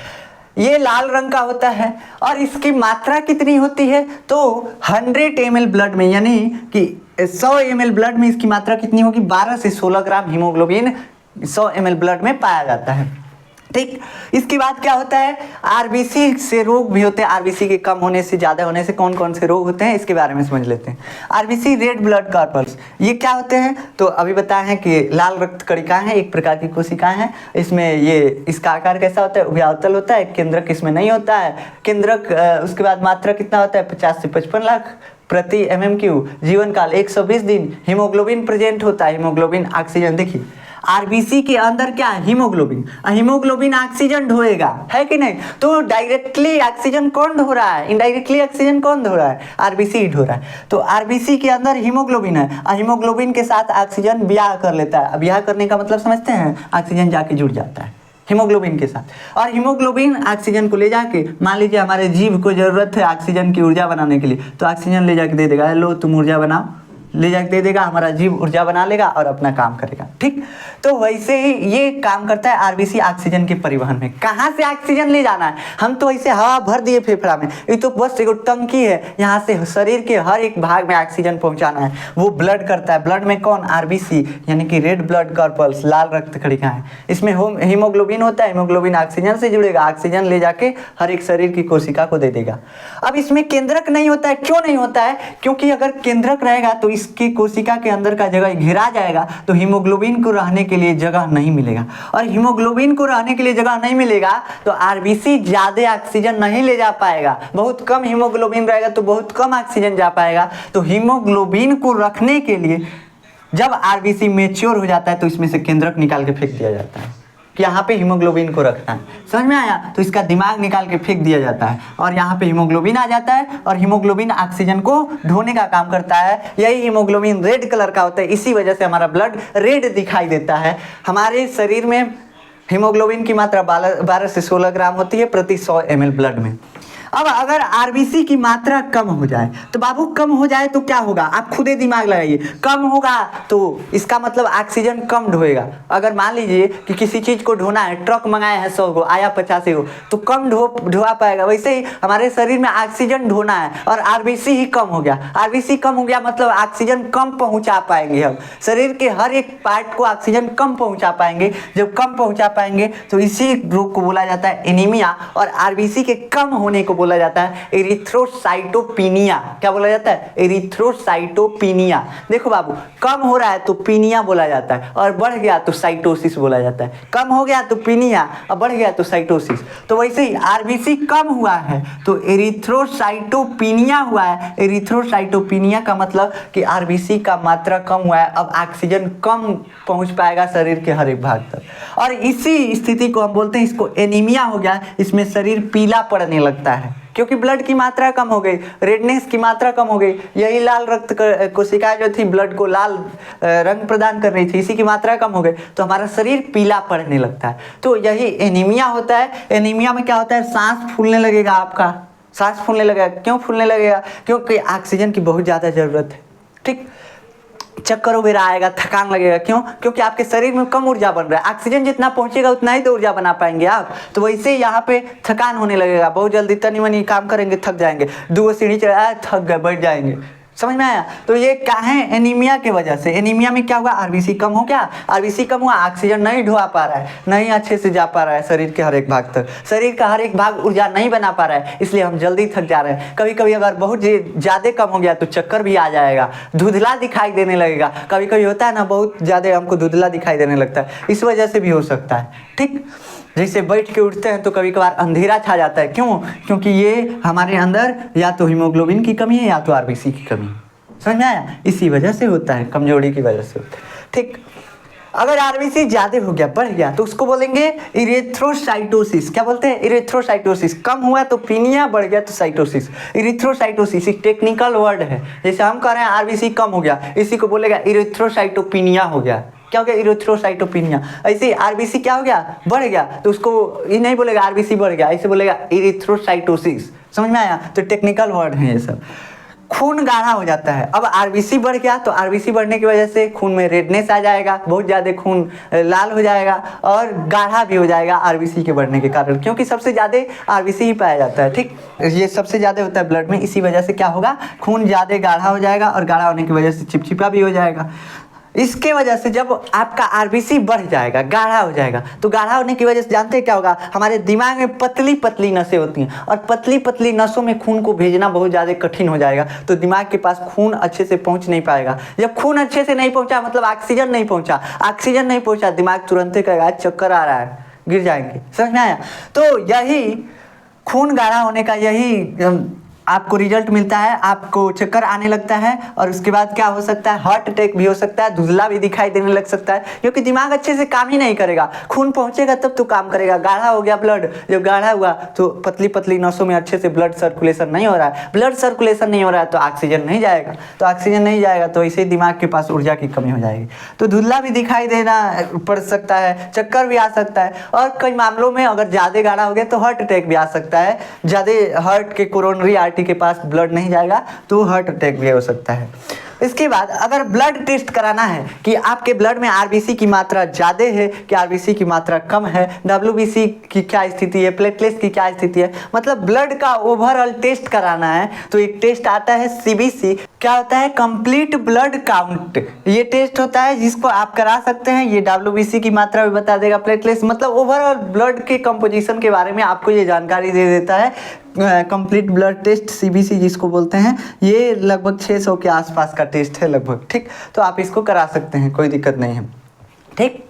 ये लाल रंग का होता है और इसकी मात्रा कितनी होती है? तो 100 ml ब्लड में, यानी कि 100 ml ब्लड में इसकी मात्रा कितनी होगी? 12 से 16 ग्राम हीमोग्लोबिन 100 ml ब्लड में पाया जाता है। ठीक, इसके बाद क्या होता है? आरबीसी से रोग भी होते हैं। आरबीसी के कम होने से, ज़्यादा होने से कौन कौन से रोग होते हैं इसके बारे में समझ लेते हैं। आरबीसी रेड ब्लड कॉर्पल्स, ये क्या होते हैं? तो अभी बताए हैं कि लाल रक्त कणिकाएं हैं, एक प्रकार की कोशिकाएं हैं। इसमें ये इसका आकार कैसा होता है? उभयावतल होता है। केंद्रक इसमें नहीं होता है। केंद्रक उसके बाद मात्रा कितना होता है? 50 से 55 लाख प्रति MM3। जीवन काल 120 दिन। हीमोग्लोबिन प्रेजेंट होता है। हीमोग्लोबिन ऑक्सीजन, देखिए आरबीसी के अंदर क्या है? हीमोग्लोबिन। हीमोग्लोबिन ऑक्सीजन ढोएगा, है कि नहीं? तो डायरेक्टली ऑक्सीजन कौन ढो रहा है? इनडायरेक्टली ऑक्सीजन कौन ढो रहा है? आरबीसी ढो रहा है। तो आरबीसी के अंदर हीमोग्लोबिन है, हीमोग्लोबिन के साथ ऑक्सीजन ब्याह कर लेता है। ब्याह करने का मतलब समझते हैं? ऑक्सीजन जाके जुड़ जाता है हीमोग्लोबिन के साथ। और हीमोग्लोबिन ऑक्सीजन को ले जाके, मान लीजिए हमारे जीव को जरूरत है ऑक्सीजन की ऊर्जा बनाने के लिए, तो ऑक्सीजन ले जाके दे देगा, लो तुम ऊर्जा बनाओ, ले जाके दे देगा, हमारा जीव ऊर्जा बना लेगा और अपना काम करेगा। ठीक, तो वैसे ही ये काम करता है आरबीसी ऑक्सीजन के परिवहन में। कहाँ से ऑक्सीजन ले जाना है? हम तो ऐसे हवा भर दिए फेफड़ा में, ये तो बस एक टंकी है, यहाँ से शरीर के हर एक भाग में ऑक्सीजन पहुँचाना है। वो ब्लड करता है। ब्लड में कौन? आरबीसी, यानी कि रेड ब्लड कॉर्पल्स, लाल रक्त कणिकाएं। इसमें हीमोग्लोबिन होता है। हीमोग्लोबिन ऑक्सीजन से जुड़ेगा, ऑक्सीजन ले जाके हर एक शरीर की कोशिका को दे देगा। अब इसमें केंद्रक नहीं होता है। क्यों नहीं होता है? क्योंकि अगर केंद्रक रहेगा तो इसकी कोशिका के अंदर का जगह घिरा जाएगा, तो हीमोग्लोबिन को रहने के लिए जगह नहीं मिलेगा। और हीमोग्लोबिन को रहने के लिए जगह नहीं मिलेगा तो आरबीसी ज्यादा ऑक्सीजन नहीं ले जा पाएगा। बहुत कम हीमोग्लोबिन रहेगा तो बहुत कम ऑक्सीजन जा पाएगा। तो हीमोग्लोबिन को रखने के लिए जब आरबीसी मैच्योर हो जाता है तो इसमें से केंद्रक निकाल के फेंक दिया जाता है कि यहाँ पे हीमोग्लोबिन को रखना है। समझ में आया? तो इसका दिमाग निकाल के फेंक दिया जाता है और यहाँ पे हीमोग्लोबिन आ जाता है और हीमोग्लोबिन ऑक्सीजन को ढोने का काम करता है। यही हीमोग्लोबिन रेड कलर का होता है, इसी वजह से हमारा ब्लड रेड दिखाई देता है। हमारे शरीर में हीमोग्लोबिन की मात्रा 12 से 16 ग्राम होती है प्रति 100 ml ब्लड में। अब अगर आरबीसी की मात्रा कम हो जाए तो बाबू, कम हो जाए तो क्या होगा? आप खुद ही दिमाग लगाइए। कम होगा तो इसका मतलब ऑक्सीजन कम ढोएगा। अगर मान लीजिए कि किसी चीज को ढोना है, ट्रक मंगाया है 100 गो, आया 50 गो, तो कम ढोआ पाएगा। वैसे ही हमारे शरीर में ऑक्सीजन ढोना है और आरबीसी ही कम हो गया। आरबीसी कम हो गया मतलब ऑक्सीजन कम पहुंचा पाएंगे। हम शरीर के हर एक पार्ट को ऑक्सीजन कम पहुंचा पाएंगे। जब कम पहुंचा पाएंगे तो इसी रोग को बोला जाता है एनीमिया। और आरबीसी के कम होने को बोला जाता है एरिथ्रोसाइटोपिनिया। क्या बोला जाता है? एरिथ्रोसाइटोपिनिया। देखो बाबू, कम हो रहा है तो पीनिया बोला जाता है, और बढ़ गया तो साइटोसिस बोला जाता है। कम हो गया तो पीनिया और बढ़ गया तो साइटोसिस। तो वैसे ही आरबीसी कम हुआ है तो एरिथ्रोसाइटोपिनिया हुआ है। एरिथ्रोसाइटोपिनिया का मतलब कि आरबीसी का मात्रा कम हुआ है, अब ऑक्सीजन कम पहुंच पाएगा शरीर के हर एक भाग तक। और इसी स्थिति को हम बोलते हैं, इसको एनीमिया हो गया। इसमें शरीर पीला पड़ने लगता है क्योंकि ब्लड की मात्रा कम हो गई, रेडनेस की मात्रा कम हो गई। यही लाल रक्त कोशिकाएं जो थी ब्लड को लाल रंग प्रदान कर रही थी, इसी की मात्रा कम हो गई तो हमारा शरीर पीला पड़ने लगता है। तो यही एनीमिया होता है। एनीमिया में क्या होता है? सांस फूलने लगेगा, आपका सांस फूलने लगेगा। क्यों फूलने लगेगा? क्योंकि ऑक्सीजन की बहुत ज़्यादा ज़रूरत है। ठीक, चक्कर वगैरह आएगा, थकान लगेगा। क्यों? क्योंकि आपके शरीर में कम ऊर्जा बन रहा है। ऑक्सीजन जितना पहुंचेगा उतना ही तो ऊर्जा बना पाएंगे आप। तो वैसे ही यहाँ पे थकान होने लगेगा, बहुत जल्दी तनी मनी काम करेंगे थक जाएंगे, 2 सीढ़ी चढ़ाया थक गए, बैठ जाएंगे। समझ में आया? तो ये क्या है? एनीमिया की वजह से। एनीमिया में क्या हुआ? आरबीसी कम हो गया। आरबीसी कम हुआ, ऑक्सीजन नहीं ढुआ पा रहा है, नहीं अच्छे से जा पा रहा है शरीर के हर एक भाग तक, शरीर का हर एक भाग ऊर्जा नहीं बना पा रहा है, इसलिए हम जल्दी थक जा रहे हैं। कभी कभी अगर बहुत ज़्यादा कम हो गया तो चक्कर भी आ जाएगा, धुंधला दिखाई देने लगेगा। कभी कभी होता है ना, बहुत ज़्यादा हमको धुंधला दिखाई देने लगता है, इस वजह से भी हो सकता है। ठीक, जैसे बैठ के उठते हैं तो कभी कभार अंधेरा छा जाता है। क्यों? क्योंकि ये हमारे अंदर या तो हीमोग्लोबिन की कमी है या तो आरबीसी की कमी है। समझ में आया? इसी वजह से होता है, कमजोरी की वजह से होता है। ठीक, अगर आरबीसी ज्यादा हो गया, बढ़ गया, तो उसको बोलेंगे इरिथ्रोसाइटोसिस। क्या बोलते हैं? इरिथ्रोसाइटोसिस। कम हुआ तो पीनिया, बढ़ गया तो साइटोसिस। इरिथ्रोसाइटोसिस एक टेक्निकल वर्ड है। जैसे हम कह रहे हैं आरबीसी कम हो गया, इसी को बोलेगा इरिथ्रोसाइटोपिनिया हो गया। क्या हो गया? इरिथ्रोसाइटोपिनिया। ऐसे आरबीसी क्या हो गया? बढ़ गया, तो उसको ये नहीं बोलेगा आरबीसी बढ़ गया, ऐसे बोलेगा इरिथ्रोसाइटोसिस। समझ में आया? तो टेक्निकल वर्ड है ये सब। खून गाढ़ा हो जाता है। अब आरबीसी बढ़ गया तो आरबीसी बढ़ने की वजह से खून में रेडनेस आ जाएगा, बहुत ज़्यादा खून लाल हो जाएगा और गाढ़ा भी हो जाएगा आरबीसी के बढ़ने के कारण, क्योंकि सबसे ज़्यादा आरबीसी ही पाया जाता है। ठीक, ये सबसे ज़्यादा होता है ब्लड में, इसी वजह से क्या होगा? खून ज़्यादा गाढ़ा हो जाएगा और गाढ़ा होने की वजह से चिपचिपा भी हो जाएगा। इसके वजह से जब आपका आरबीसी बढ़ जाएगा, गाढ़ा हो जाएगा, तो गाढ़ा होने की वजह से जानते हैं क्या होगा? हमारे दिमाग में पतली पतली नसें होती हैं और पतली पतली नसों में खून को भेजना बहुत ज़्यादा कठिन हो जाएगा, तो दिमाग के पास खून अच्छे से पहुंच नहीं पाएगा। जब खून अच्छे से नहीं पहुंचा मतलब ऑक्सीजन नहीं पहुंचा, ऑक्सीजन नहीं पहुंचा, दिमाग तुरंत ही कहेगा चक्कर आ रहा है, गिर जाएंगे। समझ में आया? तो यही खून गाढ़ा होने का यही आपको रिजल्ट मिलता है, आपको चक्कर आने लगता है और उसके बाद क्या हो सकता है? हार्ट अटैक भी हो सकता है, धुंधला भी दिखाई देने लग सकता है, क्योंकि दिमाग अच्छे से काम ही नहीं करेगा। खून पहुंचेगा तब तो काम करेगा। गाढ़ा हो गया ब्लड, जब गाढ़ा हुआ तो पतली पतली नसों में अच्छे से ब्लड सर्कुलेशन नहीं हो रहा है, ब्लड सर्कुलेशन नहीं हो रहा है तो ऑक्सीजन नहीं जाएगा, तो ऑक्सीजन नहीं जाएगा तो इसे दिमाग के पास ऊर्जा की कमी हो जाएगी, तो धुंधला भी दिखाई देना पड़ सकता है, चक्कर भी आ सकता है, और कई मामलों में अगर ज़्यादा गाढ़ा हो गया तो हार्ट अटैक भी आ सकता है। ज़्यादा हार्ट के कोरोनरी आर्टरी के पास ब्लड नहीं जाएगा तो हार्ट अटैक भी हो सकता है। इसके बाद अगर ब्लड टेस्ट कराना है कि आपके ब्लड में आरबीसी की मात्रा ज़्यादा है कि आरबीसी की मात्रा कम है, डब्ल्यूबीसी की क्या स्थिति है, प्लेटलेट्स की क्या स्थिति है, मतलब ब्लड का ओवरऑल टेस्ट कराना है, तो एक टेस्ट आता है सीबीसी। क्या होता है? Complete blood count. ये टेस्ट होता है जिसको आप करा सकते हैं। ये डब्ल्यूबीसी की मात्रा भी बता देगा, प्लेटलेट्स मतलब ओवरऑल ब्लड के कंपोजिशन के बारे में आपको ये जानकारी दे देता है। कंप्लीट ब्लड टेस्ट सीबीसी जिसको बोलते हैं, ये लगभग 600 के आसपास का टेस्ट है लगभग। ठीक, तो आप इसको करा सकते हैं, कोई दिक्कत नहीं है। ठीक,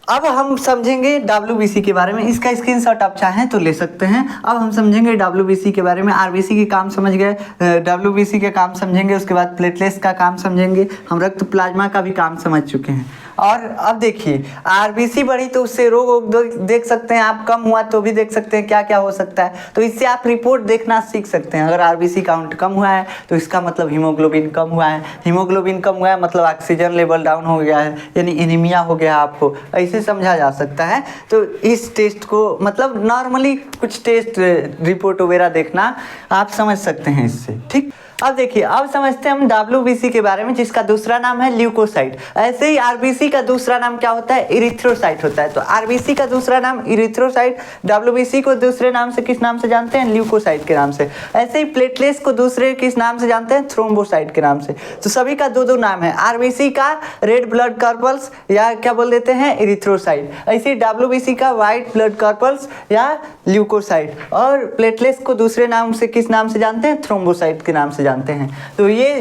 अब हम समझेंगे डब्ल्यूबीसी के बारे में। इसका स्क्रीनशॉट आप चाहें तो ले सकते हैं। अब हम समझेंगे डब्ल्यूबीसी के बारे में। आरबीसी के काम समझ गए, डब्ल्यूबीसी के काम समझेंगे, उसके बाद प्लेटलेट्स का काम समझेंगे, हम रक्त प्लाज्मा का भी काम समझ चुके हैं। और अब देखिए, आरबीसी बढ़ी तो उससे रोग देख सकते हैं आप, कम हुआ तो भी देख सकते हैं क्या क्या हो सकता है, तो इससे आप रिपोर्ट देखना सीख सकते हैं। अगर आरबीसी काउंट कम हुआ है तो इसका मतलब हीमोग्लोबिन कम हुआ है, हीमोग्लोबिन कम हुआ है मतलब ऑक्सीजन लेवल डाउन हो गया है, यानी एनीमिया हो गया आपको, ऐसे समझा जा सकता है। तो इस टेस्ट को मतलब नॉर्मली कुछ टेस्ट रिपोर्ट वगैरह देखना आप समझ सकते हैं इससे। ठीक, अब देखिए, अब समझते हैं हम WBC के बारे में, जिसका दूसरा नाम है ल्यूकोसाइट। ऐसे ही RBC का दूसरा नाम क्या होता है? इरिथ्रोसाइट होता है। तो RBC का दूसरा नाम इरिथ्रोसाइट, WBC को दूसरे नाम से किस नाम से जानते हैं? ल्यूकोसाइट के नाम से। ऐसे ही प्लेटलेट्स को दूसरे किस नाम से जानते हैं? थ्रोम्बोसाइट के नाम से। तो सभी का दो नाम है। RBC का रेड ब्लड कॉर्पल्स या क्या बोल देते हैं? इरिथ्रोसाइट। ऐसे ही WBC का व्हाइट ब्लड कॉर्पल्स या ल्यूकोसाइट, और प्लेटलेट्स को दूसरे नाम से किस नाम से जानते हैं? थ्रोम्बोसाइट के नाम से जानते हैं। तो ये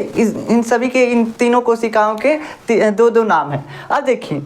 इन सभी के, इन तीनों कोशिकाओं के दो नाम हैं। अब देखिए,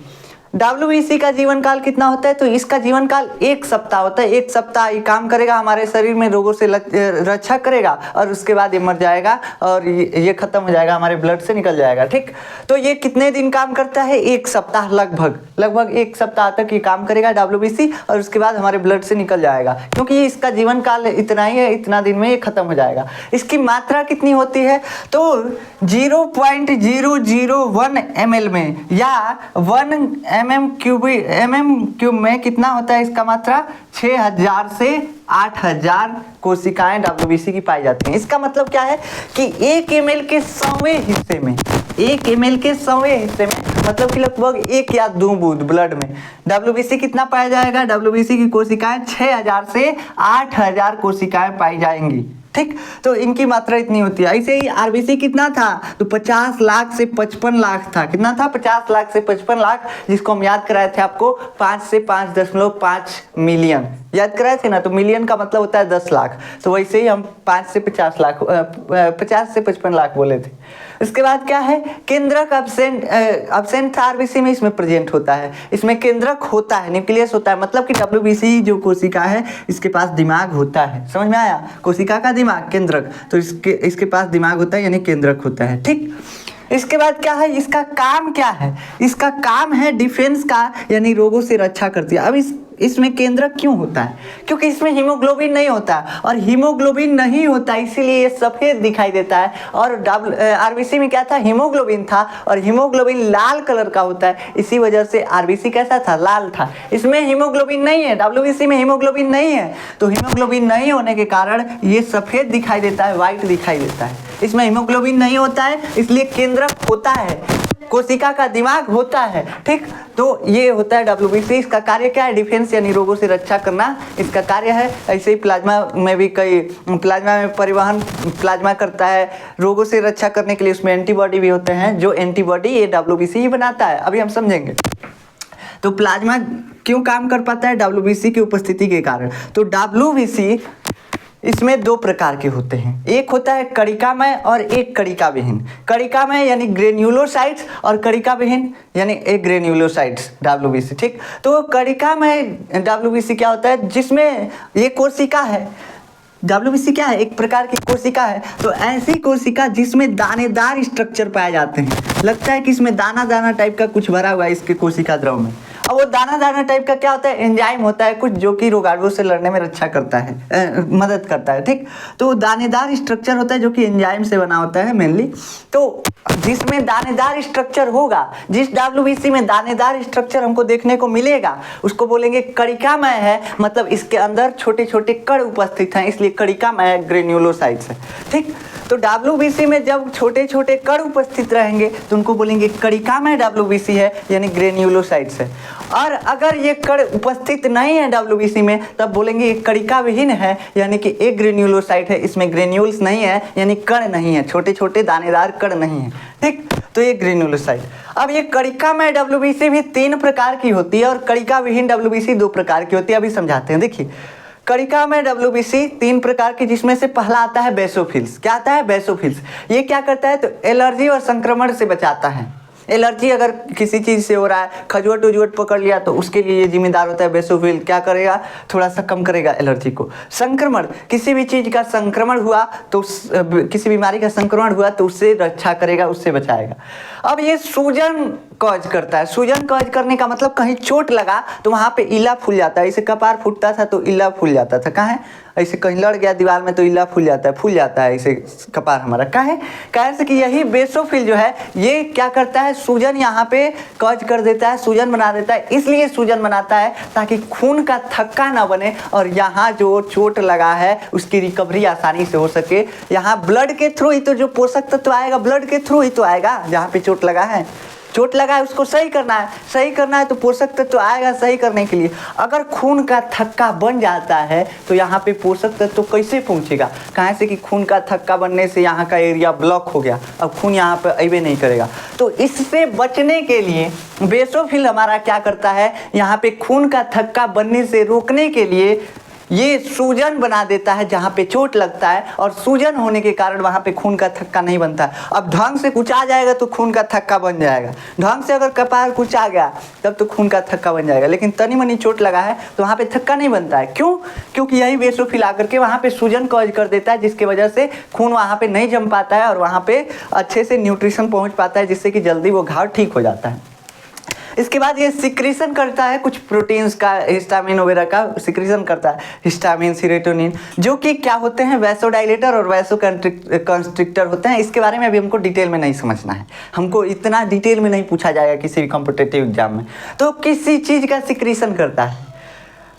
WBC का जीवन काल कितना होता है? तो इसका जीवन काल 1 सप्ताह होता है। 1 सप्ताह ये काम करेगा, हमारे शरीर में रोगों से रक्षा करेगा, और उसके बाद ये मर जाएगा और ये खत्म हो जाएगा, हमारे ब्लड से निकल जाएगा। ठीक, तो ये कितने दिन काम करता है? 1 सप्ताह, लगभग 1 सप्ताह तक ये काम करेगा WBC, और उसके बाद हमारे ब्लड से निकल जाएगा, क्योंकि ये इसका जीवन काल इतना ही है, इतना दिन में ये खत्म हो जाएगा। इसकी मात्रा कितनी होती है? तो 0.001 ml में या 1 mm³ में कितना होता है इसका मात्रा? 6000 से 8000 कोशिकाएं WBC की पाई जाती हैं। इसका मतलब क्या है कि 1 ml के 100वें हिस्से में, 1 ml के 100वें हिस्से में, मतलब कि लगभग 1 या 2 बूंद ब्लड में WBC कितना पाया जाएगा? WBC की कोशिकाएं 6000 से 8000 कोशिकाएं पाई जाएंगी। ठीक, तो इनकी मात्रा इतनी होती है। ऐसे ही RBC कितना था? तो 50 लाख से 55 लाख था। कितना था? 50 लाख से 55 लाख, जिसको हम याद कराए थे आपको 5 से 5.5 मिलियन याद कराए थे ना। तो मिलियन का मतलब होता है 10 लाख, तो वैसे ही हम 5 से 50 लाख 50 से 55 लाख बोले थे। इसके बाद क्या है? केंद्रक अब्सेंट था RBC में, इसमें प्रेजेंट होता है। इसमें केंद्रक होता है, न्यूक्लियस होता है, मतलब कि WBC जो कोशिका है इसके पास दिमाग होता है। समझ में आया? कोशिका का दिमाग केंद्रक, तो इसके पास दिमाग होता है, यानी केंद्रक होता है। ठीक, इसके बाद क्या है? इसका काम क्या है? इसका काम है डिफेंस का, यानी रोगों से रक्षा करती है। अब इसमें केंद्रक क्यों होता है? क्योंकि इसमें हीमोग्लोबिन नहीं होता, और हीमोग्लोबिन नहीं होता इसीलिए ये सफ़ेद दिखाई देता है। और RBC में क्या था? हीमोग्लोबिन था, और हीमोग्लोबिन लाल कलर का होता है, इसी वजह से RBC कैसा था? लाल था। इसमें हीमोग्लोबिन नहीं है, WBC में हीमोग्लोबिन नहीं है, तो हीमोग्लोबिन नहीं होने के कारण ये सफ़ेद दिखाई देता है, वाइट दिखाई देता है। इसमें हीमोग्लोबिन नहीं होता है, इसलिए केंद्रक होता है, कोशिका का दिमाग होता है। ठीक, तो ये होता है WBC। इसका कार्य क्या है? डिफेंस, यानी रोगों से रक्षा करना इसका कार्य है। ऐसे ही प्लाज्मा में भी प्लाज्मा में परिवहन प्लाज्मा करता है, रोगों से रक्षा करने के लिए उसमें एंटीबॉडी भी होते हैं, जो एंटीबॉडी ये WBC ही बनाता है। अभी हम समझेंगे। तो प्लाज्मा क्यों काम कर पाता है? WBC की उपस्थिति के कारण। तो WBC इसमें 2 प्रकार के होते हैं, एक होता है कणिकामय और एक कणिकाविहीन। कणिकामय यानी ग्रेन्युलोसाइट्स, और कणिकाविहीन यानी एग्रेन्युलोसाइट्स WBC। ठीक, तो कणिकामय WBC क्या होता है? जिसमें ये कोशिका है, WBC क्या है? एक प्रकार की कोशिका है। तो ऐसी कोशिका जिसमें दानेदार स्ट्रक्चर पाए जाते हैं, लगता है कि इसमें दाना दाना टाइप का कुछ भरा हुआ है इसके कोशिका द्रव में। और वो दाना दाना टाइप का क्या होता है? एंजाइम होता है कुछ, जो कि रोगाणुओं से लड़ने में रक्षा करता है, मदद करता है। ठीक, तो दानेदार स्ट्रक्चर होता है जो कि एंजाइम से बना होता है मेनली। तो जिसमें दानेदार स्ट्रक्चर होगा, जिस WBC में दानेदार स्ट्रक्चर हमको देखने को मिलेगा, उसको बोलेंगे कणिकामय है, मतलब इसके अंदर छोटे छोटे कण उपस्थित हैं, इसलिए कणिकामय ग्रेन्युलोसाइट्स है। ठीक, तो WBC में जब छोटे छोटे कण उपस्थित रहेंगे तो उनको बोलेंगे कणिकामय WBC है, यानी ग्रेन्युलोसाइट्स है। और अगर ये कण उपस्थित नहीं है WBC में, तब बोलेंगे ये कणिका विहीन है, यानी कि एक ग्रेन्युलोसाइट है, इसमें ग्रेन्यूल्स नहीं है, यानी कण नहीं है, छोटे छोटे दानेदार कण नहीं है। ठीक, तो ये ग्रेन्युलोसाइट। अब ये कणिकामय WBC भी 3 प्रकार की होती है, और कणिका विहीन WBC 2 प्रकार की होती है। अभी समझाते हैं। देखिए, कणिकामय WBC 3 प्रकार की, जिसमें से पहला आता है बेसोफिल्स। क्या आता है? बेसोफिल्स। ये क्या करता है? तो एलर्जी और संक्रमण से बचाता है। एलर्जी अगर किसी चीज़ से हो रहा है, खजुवट उजुवट पकड़ लिया, तो उसके लिए ये जिम्मेदार होता है बेसोफिल। क्या करेगा? थोड़ा सा कम करेगा एलर्जी को। संक्रमण, किसी भी चीज़ का संक्रमण हुआ तो किसी बीमारी का संक्रमण हुआ तो उससे रक्षा करेगा, उससे बचाएगा। अब ये सूजन कॉज करता है। सूजन कॉज करने का मतलब कहीं चोट लगा तो वहाँ पे इला फूल जाता है। ऐसे कपार फूटता था तो इला फूल जाता था, कहाँ है, ऐसे कहीं लड़ गया दीवार में तो इला फूल जाता है ऐसे कपार हमारा, कहाँ है, कहाँ से कि यही बेसोफिल जो है ये क्या करता है, सूजन यहाँ पे कॉज कर देता है, सूजन बना देता है। इसलिए सूजन बनाता है ताकि खून का थक्का ना बने और यहाँ जो चोट लगा है उसकी रिकवरी आसानी से हो सके। यहाँ ब्लड के थ्रू ही तो जो पोषक तत्व आएगा, ब्लड के थ्रू ही तो आएगा। जहाँ पे चोट लगा है उसको सही करना है तो पोषक तत्व तो आएगा सही करने के लिए। अगर खून का थक्का बन जाता है तो यहाँ पे पोषक तत्व तो कैसे पहुँचेगा, कहाँ से कि खून का थक्का बनने से यहाँ का एरिया ब्लॉक हो गया, अब खून यहाँ पे अबे नहीं करेगा। तो इससे बचने के लिए बेसोफिल हमारा क्या करता है, यहाँ पे खून का थक्का बनने से रोकने के लिए ये सूजन बना देता है जहाँ पे चोट लगता है, और सूजन होने के कारण वहाँ पे खून का थक्का नहीं बनता है। अब ढंग से कुछ आ जाएगा तो खून का थक्का बन जाएगा, ढंग से अगर कपार कुछ आ गया तब तो खून का थक्का बन जाएगा, लेकिन तनी मनी चोट लगा है तो वहाँ पे थक्का नहीं बनता है। क्यों? क्योंकि यही बेसोफिल आकर के वहाँ पे सूजन कॉज कर देता है, जिसकी वजह से खून वहाँ पे नहीं जम पाता है और वहाँ पे अच्छे से न्यूट्रिशन पहुँच पाता है, जिससे कि जल्दी वो घाव ठीक हो जाता है। इसके बाद ये सिक्रीशन करता है कुछ प्रोटीन्स का, हिस्टामिन वगैरह का सिक्रीशन करता है, हिस्टामिन, सेरोटोनिन, जो कि क्या होते हैं, वैसोडाइलेटर और वैसोकंस्ट्रिक्टर होते हैं। इसके बारे में अभी हमको डिटेल में नहीं समझना है, हमको इतना डिटेल में नहीं पूछा जाएगा किसी भी कॉम्पिटिटिव एग्जाम में। तो किसी चीज़ का सिक्रीशन करता है,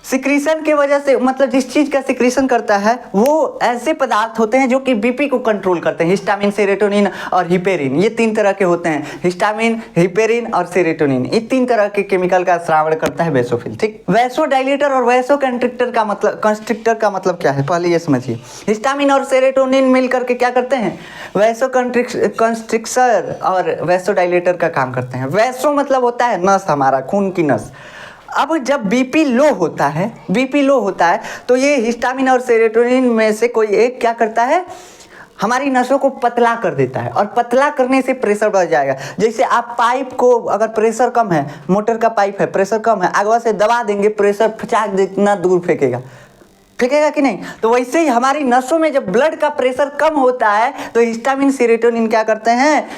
सिक्रीशन की वजह से मतलब जिस चीज़ का सिक्रीशन करता है वो ऐसे पदार्थ होते हैं जो कि बीपी को कंट्रोल करते हैं। हिस्टामिन, सेरोटोनिन और हिपेरिन, ये 3 तरह के होते हैं। हिस्टामिन, हिपेरिन और सेरोटोनिन, ये 3 तरह के केमिकल का स्रावण करता है बेसोफिल। ठीक, वैसोडाइलेटर और वैसोकंस्ट्रिक्टर का मतलब, कंस्ट्रिक्टर का मतलब क्या है पहले ये समझिए। हिस्टामिन और सेरोटोनिन मिल करके क्या करते हैं, वैसोकंस्ट्रिक्टर और वैसोडाइलेटर का काम करते हैं। वैसो मतलब होता है नस, हमारा खून की नस। अब जब बीपी लो होता है तो ये हिस्टामिन और सेरोटोनिन में से कोई एक क्या करता है, हमारी नसों को पतला कर देता है, और पतला करने से प्रेशर बढ़ जाएगा। जैसे आप पाइप को, अगर प्रेशर कम है, मोटर का पाइप है, प्रेशर कम है, आगवा से दबा देंगे, प्रेशर फचाक जितना दूर फेंकेगा कि नहीं। तो वैसे ही हमारी नसों में जब ब्लड का प्रेशर कम होता है तो हिस्टामिन, सेरोटोनिन क्या करते हैं,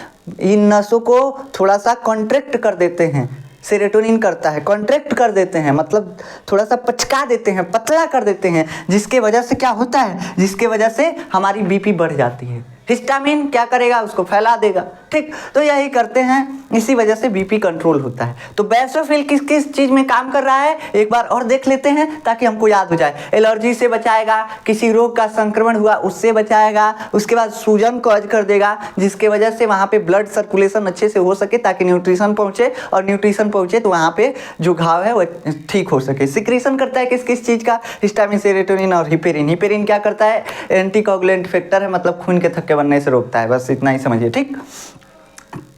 इन नसों को थोड़ा सा कॉन्ट्रैक्ट कर देते हैं। सेरोटोनिन करता है, कॉन्ट्रैक्ट कर देते हैं, मतलब थोड़ा सा पचका देते हैं, पतला कर देते हैं, जिसके वजह से क्या होता है, जिसके वजह से हमारी बीपी बढ़ जाती है। हिस्टामिन क्या करेगा, उसको फैला देगा। ठीक, तो यही करते हैं, इसी वजह से बीपी कंट्रोल होता है। तो बेसोफिल किस किस चीज़ में काम कर रहा है एक बार और देख लेते हैं ताकि हमको याद हो जाए। एलर्जी से बचाएगा, किसी रोग का संक्रमण हुआ उससे बचाएगा, उसके बाद सूजन कॉज कर देगा जिसके वजह से वहाँ पे ब्लड सर्कुलेशन अच्छे से हो सके ताकि न्यूट्रिशन पहुँचे, और न्यूट्रिशन पहुँचे तो वहाँ पे जो घाव है वो ठीक हो सके। सिक्रीशन करता है किस किस चीज़ का, हिस्टामिन, सेरोटोनिन और हिपेरिन। हिपेरिन क्या करता है, एंटीकोगुलेंट फैक्टर है, मतलब खून के थक्के बनने से रोकता है। बस इतना ही समझिए। ठीक,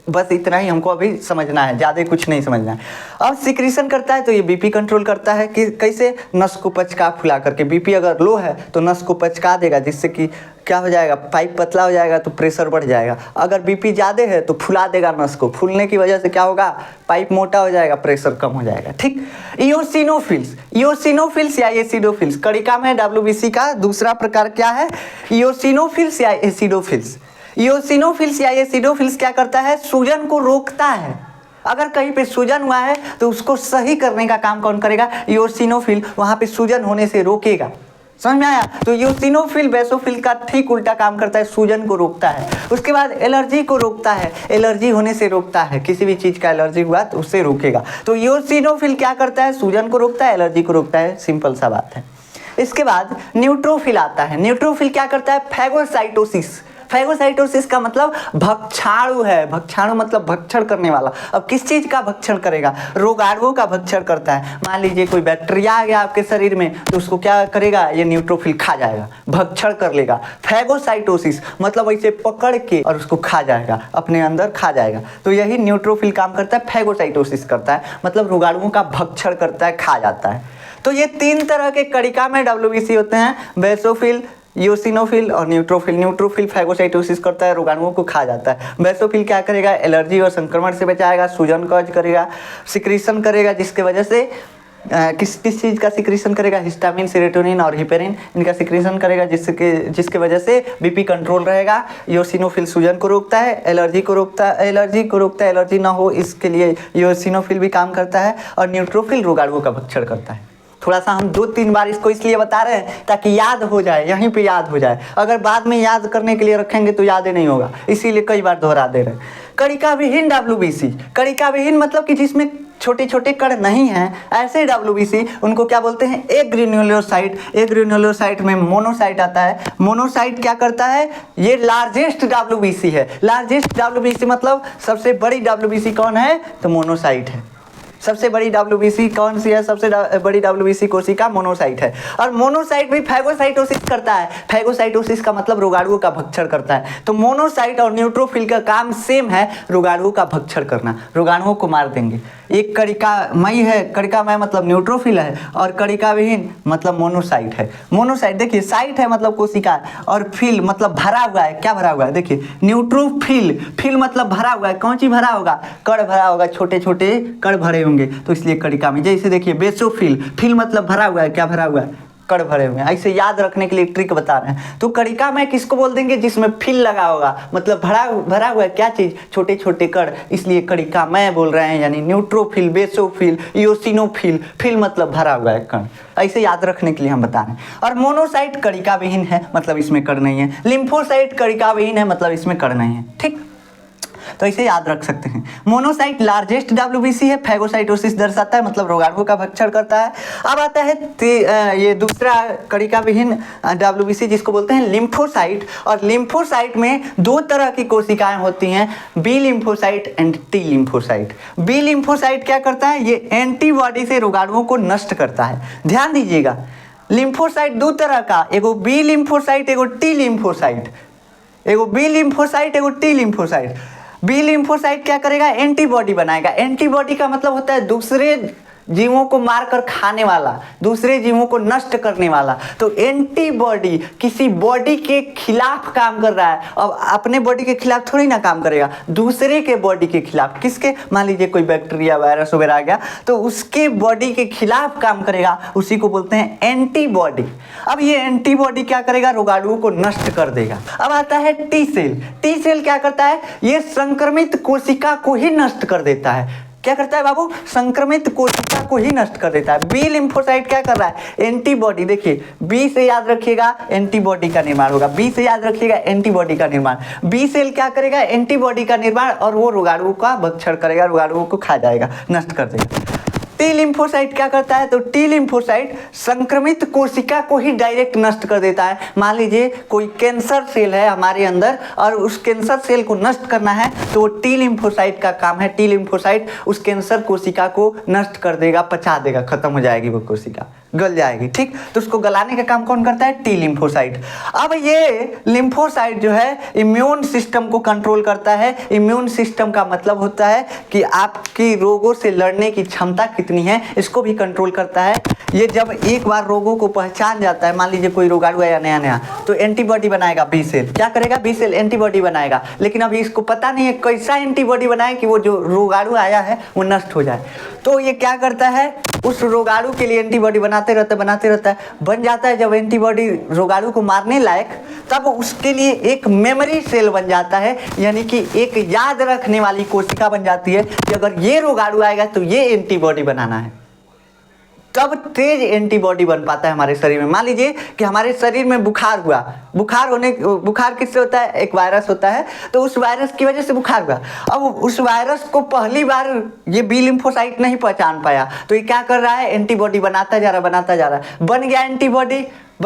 बस इतना ही हमको अभी समझना है, ज़्यादा कुछ नहीं समझना है। अब सिक्रीशन करता है तो ये बीपी कंट्रोल करता है कि कैसे, नस को पचका फुला करके। बीपी अगर लो है तो नस को पचका देगा, जिससे कि क्या हो जाएगा, पाइप पतला हो जाएगा तो प्रेशर बढ़ जाएगा। अगर बीपी ज़्यादा है तो फुला देगा नस को, फूलने की वजह से क्या होगा, पाइप मोटा हो जाएगा, प्रेशर कम हो जाएगा। ठीक, इओसिनोफिल्स या एसिडोफिल्स, कड़िका में WBC का दूसरा प्रकार क्या है, इओसिनोफिल्स या एसिडोफिल्स। इओसिनोफिल्स या एसिडोफिल्स क्या करता है, सूजन को रोकता है। अगर कहीं पे सूजन हुआ है तो उसको सही करने का काम कौन करेगा, इओसिनोफिल, वहाँ पे सूजन होने से रोकेगा। समझ में आया। तो इओसिनोफिल बेसोफिल का ठीक उल्टा काम करता है, सूजन को रोकता है। उसके बाद एलर्जी को रोकता है, एलर्जी होने से रोकता है, किसी भी चीज़ का एलर्जी हुआ तो उससे रोकेगा। तो इओसिनोफिल क्या करता है, सूजन को रोकता है, एलर्जी को रोकता है, सिंपल सा बात है। इसके बाद न्यूट्रोफिल आता है। न्यूट्रोफिल क्या करता है, फैगोसाइटोसिस। फैगोसाइटोसिस का मतलब भक्षाणु है, भक्षाणु मतलब भक्षण करने वाला। अब किस चीज़ का भक्षण करेगा, रोगाणुओं का भक्षण करता है। मान लीजिए कोई बैक्टीरिया आ गया आपके शरीर में तो उसको क्या करेगा, ये न्यूट्रोफिल खा जाएगा, भक्षण कर लेगा। फैगोसाइटोसिस मतलब ऐसे पकड़ के और उसको खा जाएगा, अपने अंदर खा जाएगा। तो यही न्यूट्रोफिल काम करता है, फैगोसाइटोसिस करता है, मतलब रोगाणुओं का भक्षण करता है, खा जाता है। तो ये 3 तरह के कड़िका में WBC होते हैं, बेसोफिल, इओसिनोफिल और न्यूट्रोफिल। न्यूट्रोफिल फैगोसाइटोसिस करता है, रोगाणुओं को खा जाता है। बेसोफिल क्या करेगा, एलर्जी और संक्रमण से बचाएगा, सूजन कॉज करेगा, सिक्रीशन करेगा, जिसके वजह से किस किस चीज़ का सिक्रीशन करेगा, हिस्टामिन, सेरोटोनिन और हिपेरिन, इनका सिक्रीशन करेगा, जिसके वजह से बीपी कंट्रोल रहेगा। योसिनोफिल सूजन को रोकता है, एलर्जी को रोकता है, एलर्जी ना हो इसके लिए योसिनोफिल भी काम करता है, और न्यूट्रोफिल रोगाणुओं का भक्षण करता है। थोड़ा सा हम 2-3 बार इसको इसलिए बता रहे हैं ताकि याद हो जाए, यहीं पे याद हो जाए। अगर बाद में याद करने के लिए रखेंगे तो याद ही नहीं होगा, इसीलिए कई बार दोहरा दे रहे हैं। कणिका विहीन WBC, कणिका विहीन मतलब कि जिसमें छोटे छोटे कण नहीं हैं, ऐसे WBC उनको क्या बोलते हैं, एग्रेन्युलोसाइट। एग्रेन्युलोसाइट में मोनोसाइट आता है। मोनोसाइट क्या करता है, ये लार्जेस्ट WBC है। लार्जेस्ट WBC मतलब सबसे बड़ी WBC कौन है, तो मोनोसाइट है। सबसे बड़ी WBC कौन सी है, सबसे बड़ी WBC कोशिका मोनोसाइट है। और मोनोसाइट भी फैगोसाइटोसिस करता है। फैगोसाइटोसिस का मतलब रोगाणुओं का भक्षण करता है। तो मोनोसाइट और न्यूट्रोफिल का काम सेम है, रोगाणुओं का भक्षण करना, रोगाणुओं को मार देंगे। एक कणिकामयी है, कणिकामय मतलब न्यूट्रोफिल है, और कणिका विहीन मतलब मोनोसाइट है। मोनोसाइट देखिए, साइट है मतलब कोशिका, और फिल मतलब भरा हुआ है। क्या भरा हुआ है, देखिए न्यूट्रोफिल, फिल मतलब भरा हुआ है। कौन सी भरा होगा, कण भरा होगा, छोटे छोटे कण भरे होंगे, तो इसलिए कणिका में। जैसे देखिए बेसोफिल, फिल मतलब भरा हुआ है, क्या भरा हुआ है, कण भरे हुए हैं। ऐसे याद रखने के लिए ट्रिक बता रहे हैं। तो कणिका में किसको बोल देंगे, जिसमें फिल लगा होगा, मतलब भरा हुआ है क्या चीज, छोटे छोटे कण, इसलिए कणिका में बोल रहे हैं। यानी न्यूट्रोफिल, बेसोफिल, इओसिनोफिल, फिल मतलब भरा हुआ है कण, ऐसे याद रखने के लिए हम बता रहे हैं। और मोनोसाइट कणिका विहीन है, मतलब इसमें कण नहीं है। लिम्फोसाइट कणिका विहीन है, मतलब इसमें कण नहीं है। ठीक, तो इसे याद रख सकते हैं। मोनोसाइट लार्जेस्ट WBC है, फैगोसाइटोसिस दर्शाता है, मतलब रोगाणुओं का भक्षण करता है। अब आता है ये दूसरा कणिका विहीन WBC, जिसको बोलते हैं लिम्फोसाइट। और लिम्फोसाइट में 2 तरह की कोशिकाएं होती हैं, B lymphocyte and T lymphocyte. B lymphocyte क्या करता है, ये एंटीबॉडी से रोगाणुओं को नष्ट करता है। ध्यान दीजिएगा, लिम्फोसाइट 2 तरह का, एगो बी लिम्फोसाइट, एगो टी लिम्फोसाइट। एगो बी लिम्फोसाइट, एगो टी लिम्फोसाइट। बी लिम्फोसाइट क्या करेगा, एंटीबॉडी बनाएगा। एंटीबॉडी का मतलब होता है दूसरे जीवों को मारकर खाने वाला, दूसरे जीवों को नष्ट करने वाला। तो एंटीबॉडी किसी बॉडी के खिलाफ काम कर रहा है। अब अपने बॉडी के खिलाफ थोड़ी ना काम करेगा, दूसरे के बॉडी के खिलाफ। किसके, मान लीजिए कोई बैक्टीरिया, वायरस वगैरह आ गया, तो उसके बॉडी के खिलाफ काम करेगा, उसी को बोलते हैं एंटीबॉडी। अब ये एंटीबॉडी क्या करेगा, रोगाणुओं को नष्ट कर देगा। अब आता है टी सेल। टी सेल क्या करता है, ये संक्रमित कोशिका को ही नष्ट कर देता है। क्या करता है बाबू, संक्रमित कोशिका को ही नष्ट कर देता है। बी लिम्फोसाइट क्या कर रहा है, एंटीबॉडी। देखिए बी से याद रखिएगा, एंटीबॉडी का निर्माण होगा। बी से याद रखिएगा, एंटीबॉडी का निर्माण। बी सेल क्या करेगा, एंटीबॉडी का निर्माण, और वो रोगाणुओं का भक्षण करेगा, रोगाणुओं को खा जाएगा, नष्ट कर देगा। टी लिम्फोसाइट क्या करता है, तो टी लिम्फोसाइट संक्रमित कोशिका को ही डायरेक्ट नष्ट कर देता है। मान लीजिए कोई कैंसर सेल है हमारे अंदर, और उस कैंसर सेल को नष्ट करना है, तो वो टी लिम्फोसाइट का काम है। टी लिम्फोसाइट उस कैंसर कोशिका को नष्ट कर देगा, पचा देगा, खत्म हो जाएगी वो कोशिका, गल जाएगी। ठीक, तो उसको गलाने का काम कौन करता है, टी लिम्फोसाइट। अब ये लिम्फोसाइट जो है इम्यून सिस्टम को कंट्रोल करता है। इम्यून सिस्टम का मतलब होता है कि आपकी रोगों से लड़ने की क्षमता कितनी है, इसको भी कंट्रोल करता है। ये जब एक बार रोगों को पहचान जाता है, मान लीजिए कोई रोगाणु आया नया, तो एंटीबॉडी बनाएगा बी सेल। क्या करेगा, बी सेल एंटीबॉडी बनाएगा, लेकिन अभी इसको पता नहीं है कैसा एंटीबॉडी बनाए कि वो जो रोगाणु आया है वो नष्ट हो जाए। तो ये क्या करता है, उस रोगाणु के लिए एंटीबॉडी बनाते रहता है, बन जाता है। जब एंटीबॉडी रोगाणु को मारने लायक, तब उसके लिए एक मेमोरी सेल बन जाता है, यानी कि एक याद रखने वाली कोशिका बन जाती है कि अगर ये रोगाणु आएगा तो ये एंटीबॉडी बनाना है। तब तेज एंटीबॉडी बन पाता है हमारे शरीर में। मान लीजिए कि हमारे शरीर में बुखार हुआ, बुखार किससे होता है, एक वायरस होता है, तो उस वायरस की वजह से बुखार हुआ। अब उस वायरस को पहली बार ये बी लिम्फोसाइट नहीं पहचान पाया, तो ये क्या कर रहा है, एंटीबॉडी बनाता जा रहा है। बन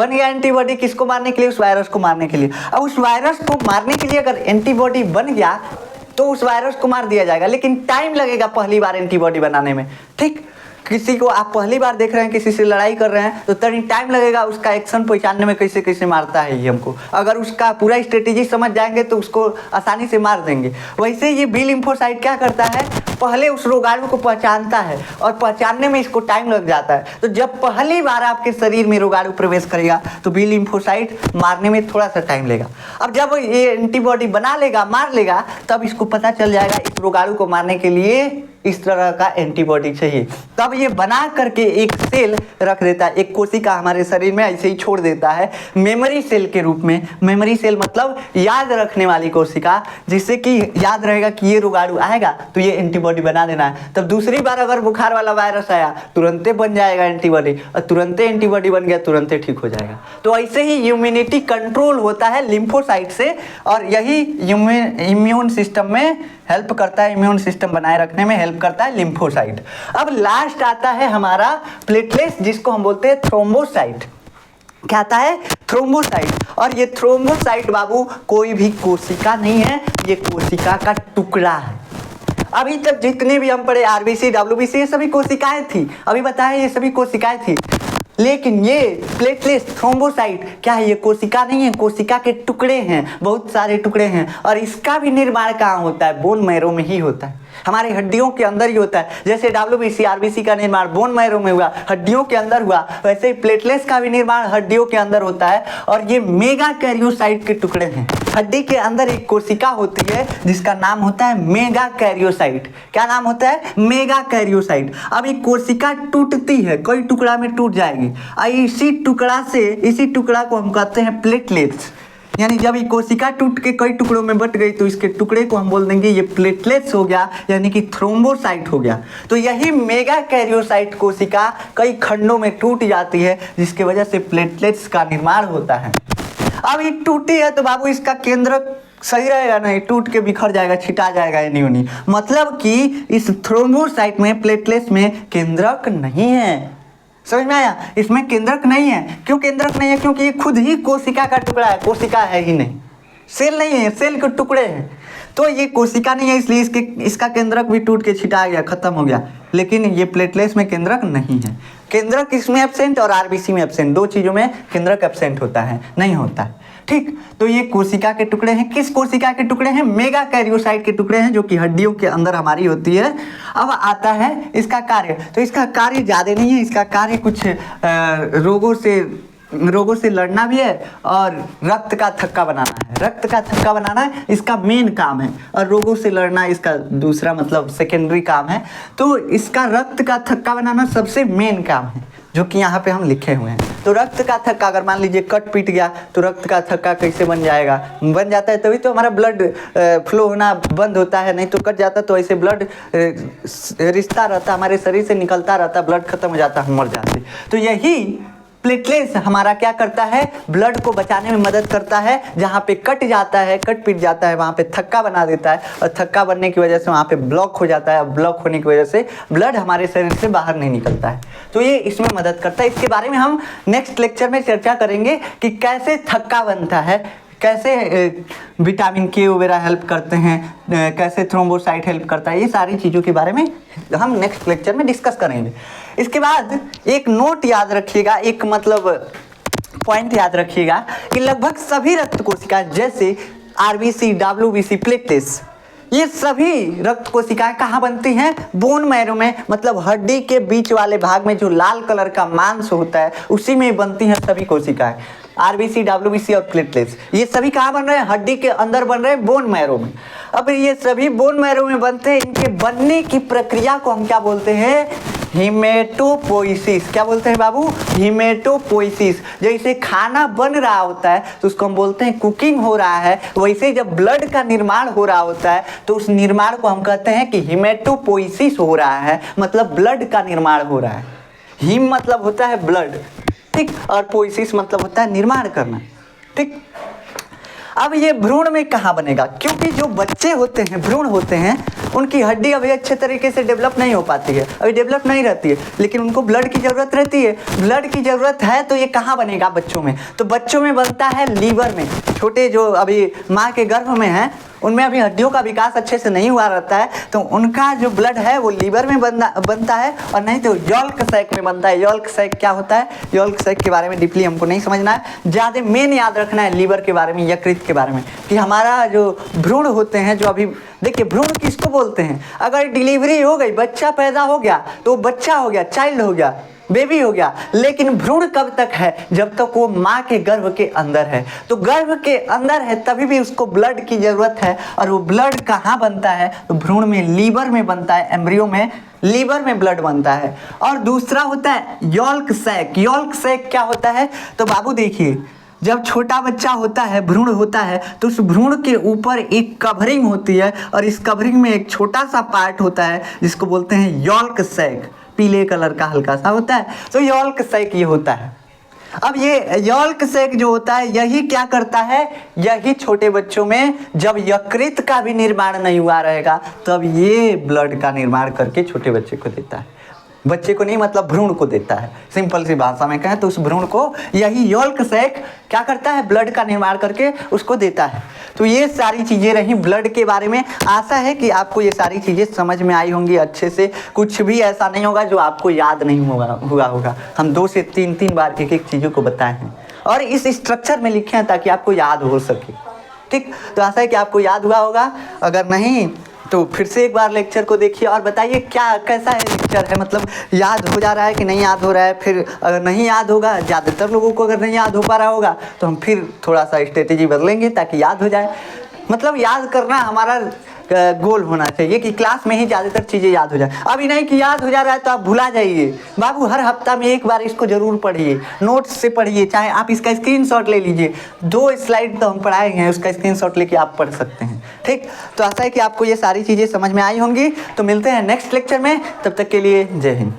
गया एंटीबॉडी किसको मारने के लिए, उस वायरस को मारने के लिए। अब उस वायरस को मारने के लिए अगर एंटीबॉडी बन गया तो उस वायरस को मार दिया जाएगा, लेकिन टाइम लगेगा पहली बार एंटीबॉडी बनाने में। ठीक, किसी को आप पहली बार देख रहे हैं, किसी से लड़ाई कर रहे हैं, तो तभी टाइम लगेगा उसका एक्शन पहचानने में, कैसे कैसे मारता है ये हमको। अगर उसका पूरा स्ट्रेटेजी समझ जाएंगे तो उसको आसानी से मार देंगे। वैसे ये बी लिम्फोसाइट क्या करता है, पहले उस रोगाणु को पहचानता है, और पहचानने में इसको टाइम लग जाता है। तो जब पहली बार आपके शरीर में रोगाणु प्रवेश करेगा तो बी लिम्फोसाइट मारने में थोड़ा सा टाइम लेगा। अब जब ये एंटीबॉडी बना लेगा, मार लेगा, तब इसको पता चल जाएगा इस रोगाणु को मारने के लिए इस तरह का एंटीबॉडी चाहिए, तब ये बना करके एक सेल रख देता है, एक कोशिका हमारे शरीर में ऐसे ही छोड़ देता है मेमोरी सेल के रूप में। मेमोरी सेल मतलब याद रखने वाली कोशिका, जिससे कि याद रहेगा कि ये रोगाणु आएगा तो ये एंटीबॉडी बना देना है। तब दूसरी बार अगर बुखार वाला वायरस आया तुरंते बन जाएगा एंटीबॉडी, और तुरंते एंटीबॉडी बन गया तुरंते ठीक हो जाएगा। तो ऐसे ही इम्यूनिटी कंट्रोल होता है लिम्फोसाइट से, और यही इम्यून सिस्टम में हेल्प करता है, इम्यून सिस्टम बनाए रखने में हेल्प करता है लिम्फोसाइट। अब लास्ट आता है हमारा प्लेटलेट्स, जिसको हम बोलते हैं थ्रोम्बोसाइट। क्या आता है? थ्रोम्बोसाइट। और ये थ्रोम्बोसाइट बाबू कोई भी कोशिका नहीं है, ये कोशिका का टुकड़ा है। अभी तक जितने भी हम पढ़े आरबीसी, डब्ल्यूबीसी, ये सभी कोशिकाएं थी, अभी बताया ये सभी कोशिकाएं थी। लेकिन ये प्लेटलेट्स, थ्रोम्बोसाइट क्या है? ये कोशिका नहीं है, कोशिका के टुकड़े हैं, बहुत सारे टुकड़े हैं। और इसका भी निर्माण कहाँ होता है? बोन मैरो में ही होता है, हमारे हड्डियों के अंदर ही होता है। जैसे डब्ल्यूबीसी, आरबीसी का निर्माण बोन मैरो में हुआ, हड्डियों के अंदर हुआ, वैसे ही प्लेटलेट्स का भी निर्माण हड्डियों के अंदर होता है। और ये मेगा कैरियोसाइट के टुकड़े हैं। हड्डी के अंदर एक कोशिका होती है जिसका नाम होता है मेगा कैरियोसाइट। क्या नाम होता है? Mega karyocyte. अब ये कोशिका टूटती है, कई टुकड़ा में टूट जाएगी, इसी टुकड़ा को हम कहते हैं प्लेटलेट्स। यानी जब ये कोशिका टूट के कई टुकड़ों में बट गई तो इसके टुकड़े को हम बोल देंगे ये प्लेटलेट्स हो गया, यानी कि थ्रोम्बोसाइट हो गया। तो यही मेगा कैरियोसाइट कोशिका कई खंडों में टूट जाती है, जिसकी वजह से प्लेटलेट्स का निर्माण होता है। अब ये टूटी है तो बाबू इसका केंद्रक सही रहेगा? नहीं, टूट के बिखर जाएगा, छिटा जाएगा नहीं। मतलब कि इस थ्रोम्बोसाइट में, प्लेटलेट्स में केंद्रक नहीं है। समझ में आया? इसमें केंद्रक नहीं है। क्यों केंद्रक नहीं है? क्योंकि ये खुद ही कोशिका का टुकड़ा है, कोशिका है ही नहीं, सेल नहीं है, सेल के टुकड़े हैं। तो ये कोशिका नहीं है, इसलिए इसका केंद्रक भी टूट के छिटा गया, खत्म हो गया। लेकिन ये प्लेटलेट्स में केंद्रक नहीं है। केंद्रक इसमें एब्सेंट और आरबीसी में एब्सेंट, दो चीज़ों में केंद्रक एब्सेंट होता है, नहीं होता है। ठीक, तो ये कोशिका के टुकड़े हैं। किस कोशिका के टुकड़े हैं? मेगा कैरियोसाइट के टुकड़े हैं, जो कि हड्डियों के अंदर हमारी होती है। अब आता है इसका कार्य। तो इसका कार्य ज़्यादा नहीं है, इसका कार्य कुछ रोगों से लड़ना भी है और रक्त का थक्का बनाना है। रक्त का थक्का बनाना इसका मेन काम है, और रोगों से लड़ना इसका दूसरा मतलब सेकेंडरी काम है। तो इसका रक्त का थक्का बनाना सबसे मेन काम है, जो कि यहाँ पे हम लिखे हुए हैं। तो रक्त का थक्का, अगर मान लीजिए कट पीट गया तो रक्त का थक्का कैसे बन जाएगा? बन जाता है तभी तो हमारा ब्लड फ्लो होना बंद होता है, नहीं तो कट जाता तो ऐसे ब्लड रिश्ता रहता, हमारे शरीर से निकलता रहता, ब्लड खत्म हो जाता, हम मर जाते। तो यही प्लेटलेट्स हमारा क्या करता है? ब्लड को बचाने में मदद करता है। जहाँ पे कट जाता है, कट पीट जाता है, वहाँ पे थक्का बना देता है, और थक्का बनने की वजह से वहाँ पे ब्लॉक हो जाता है, और ब्लॉक होने की वजह से ब्लड हमारे शरीर से बाहर नहीं निकलता है। तो ये इसमें मदद करता है। इसके बारे में हम नेक्स्ट लेक्चर में चर्चा करेंगे कि कैसे थक्का बनता है, कैसे विटामिन के वगैरह हेल्प करते हैं, कैसे थ्रोम्बोसाइट हेल्प करता है। ये सारी चीज़ों के बारे में हम नेक्स्ट लेक्चर में डिस्कस करेंगे। इसके बाद एक नोट याद रखिएगा, एक मतलब पॉइंट याद रखिएगा कि लगभग सभी रक्त कोशिका जैसे आरबीसी, डब्ल्यूबीसी, प्लेटलेट्स, ये सभी रक्त कोशिकाएं कहाँ बनती हैं? बोन मैरो में, मतलब हड्डी के बीच वाले भाग में जो लाल कलर का मांस होता है उसी में बनती हैं सभी कोशिकाएं। आरबीसी, डब्ल्यूबीसी और प्लेटलेट्स ये सभी कहाँ बन रहे हैं? हड्डी के अंदर बन रहे हैं, बोन मैरो में। अब ये सभी बोन मैरो में बनते हैं। इनके बनने की प्रक्रिया को हम क्या बोलते हैं? हीमेटोपोइसिस। क्या बोलते हैं बाबू? हीमेटोपोइसिस। जैसे खाना बन रहा होता है तो उसको हम बोलते हैं कुकिंग हो रहा है, वैसे जब ब्लड का निर्माण हो रहा होता है तो उस निर्माण को हम कहते हैं कि हीमेटोपोइसिस हो रहा है, मतलब ब्लड का निर्माण हो रहा है। हीम मतलब होता है ब्लड, ठीक, और पोइसिस मतलब होता है निर्माण करना, ठीक। अब ये भ्रूण में कहाँ बनेगा? क्योंकि जो बच्चे होते हैं, भ्रूण होते हैं, उनकी हड्डी अभी अच्छे तरीके से डेवलप नहीं हो पाती है, अभी डेवलप नहीं रहती है, लेकिन उनको ब्लड की ज़रूरत रहती है। ब्लड की ज़रूरत है तो ये कहाँ बनेगा? बच्चों में। तो बच्चों में बनता है लीवर में। छोटे जो अभी माँ के गर्भ में हैं उनमें अभी हड्डियों का विकास अच्छे से नहीं हुआ रहता है, तो उनका जो ब्लड है वो लीवर में बनता है, और नहीं तो यॉल्क सैक में बनता है। यॉल्क सैक क्या होता है? यॉल्क सैक के बारे में डीपली हमको नहीं समझना है, ज़्यादा मेन याद रखना है लीवर के बारे में, यकृत के बारे में, कि हमारा जो भ्रूण होते हैं, जो अभी देखिए भ्रूण किसको बोलते हैं? अगर डिलीवरी हो गई, बच्चा पैदा हो गया तो बच्चा हो गया, चाइल्ड हो गया, बेबी हो गया, लेकिन भ्रूण कब तक है? जब तक वो माँ के गर्भ के अंदर है। तो गर्भ के अंदर है तभी भी उसको ब्लड की जरूरत है। और वो ब्लड कहाँ बनता है? तो भ्रूण में, लीवर में बनता है, एम्ब्रियो में लीवर में ब्लड बनता है। और दूसरा होता है यॉल्क सैक। यॉल्क सैक क्या होता है? तो बाबू देखिए, जब छोटा बच्चा होता है, भ्रूण होता है, तो उस भ्रूण के ऊपर एक कवरिंग होती है और इस कवरिंग में एक छोटा सा पार्ट होता है जिसको बोलते हैं यॉल्क सैक। पीले कलर का हल्का सा होता है, तो यॉल्क सैक ये होता है। अब ये यॉल्क सैक जो होता है यही क्या करता है? यही छोटे बच्चों में जब यकृत का भी निर्माण नहीं हुआ रहेगा तब ये ब्लड का निर्माण करके छोटे बच्चे को देता है। बच्चे को नहीं, मतलब भ्रूण को देता है। सिंपल सी भाषा में कहें तो उस भ्रूण को यही यॉल्क सैक क्या करता है? ब्लड का निर्माण करके उसको देता है। तो ये सारी चीज़ें रही ब्लड के बारे में। आशा है कि आपको ये सारी चीज़ें समझ में आई होंगी अच्छे से। कुछ भी ऐसा नहीं होगा जो आपको याद नहीं हुआ होगा। हम 2 से 3 बार एक चीज़ों को बताए हैं और इस स्ट्रक्चर में लिखे हैं ताकि आपको याद हो सके। ठीक, तो आशा है कि आपको याद हुआ होगा। अगर नहीं तो फिर से एक बार लेक्चर को देखिए और बताइए क्या कैसा है लेक्चर है, मतलब याद हो जा रहा है कि नहीं याद हो रहा है। फिर अगर नहीं याद होगा, ज़्यादातर लोगों को अगर नहीं याद हो पा रहा होगा तो हम फिर थोड़ा सा स्ट्रेटेजी बदलेंगे ताकि याद हो जाए। मतलब याद करना हमारा गोल होना चाहिए कि क्लास में ही ज़्यादातर चीज़ें याद हो जाए। अभी नहीं कि याद हो जा रहा है तो आप भुला जाइए। बाबू हर हफ्ता में एक बार इसको ज़रूर पढ़िए, नोट्स से पढ़िए, चाहे आप इसका स्क्रीनशॉट ले लीजिए। 2 स्लाइड तो हम पढ़ाए हैं, उसका स्क्रीनशॉट लेके आप पढ़ सकते हैं। ठीक, तो आशा है कि आपको ये सारी चीज़ें समझ में आई होंगी। तो मिलते हैं नेक्स्ट लेक्चर में, तब तक के लिए जय हिंद।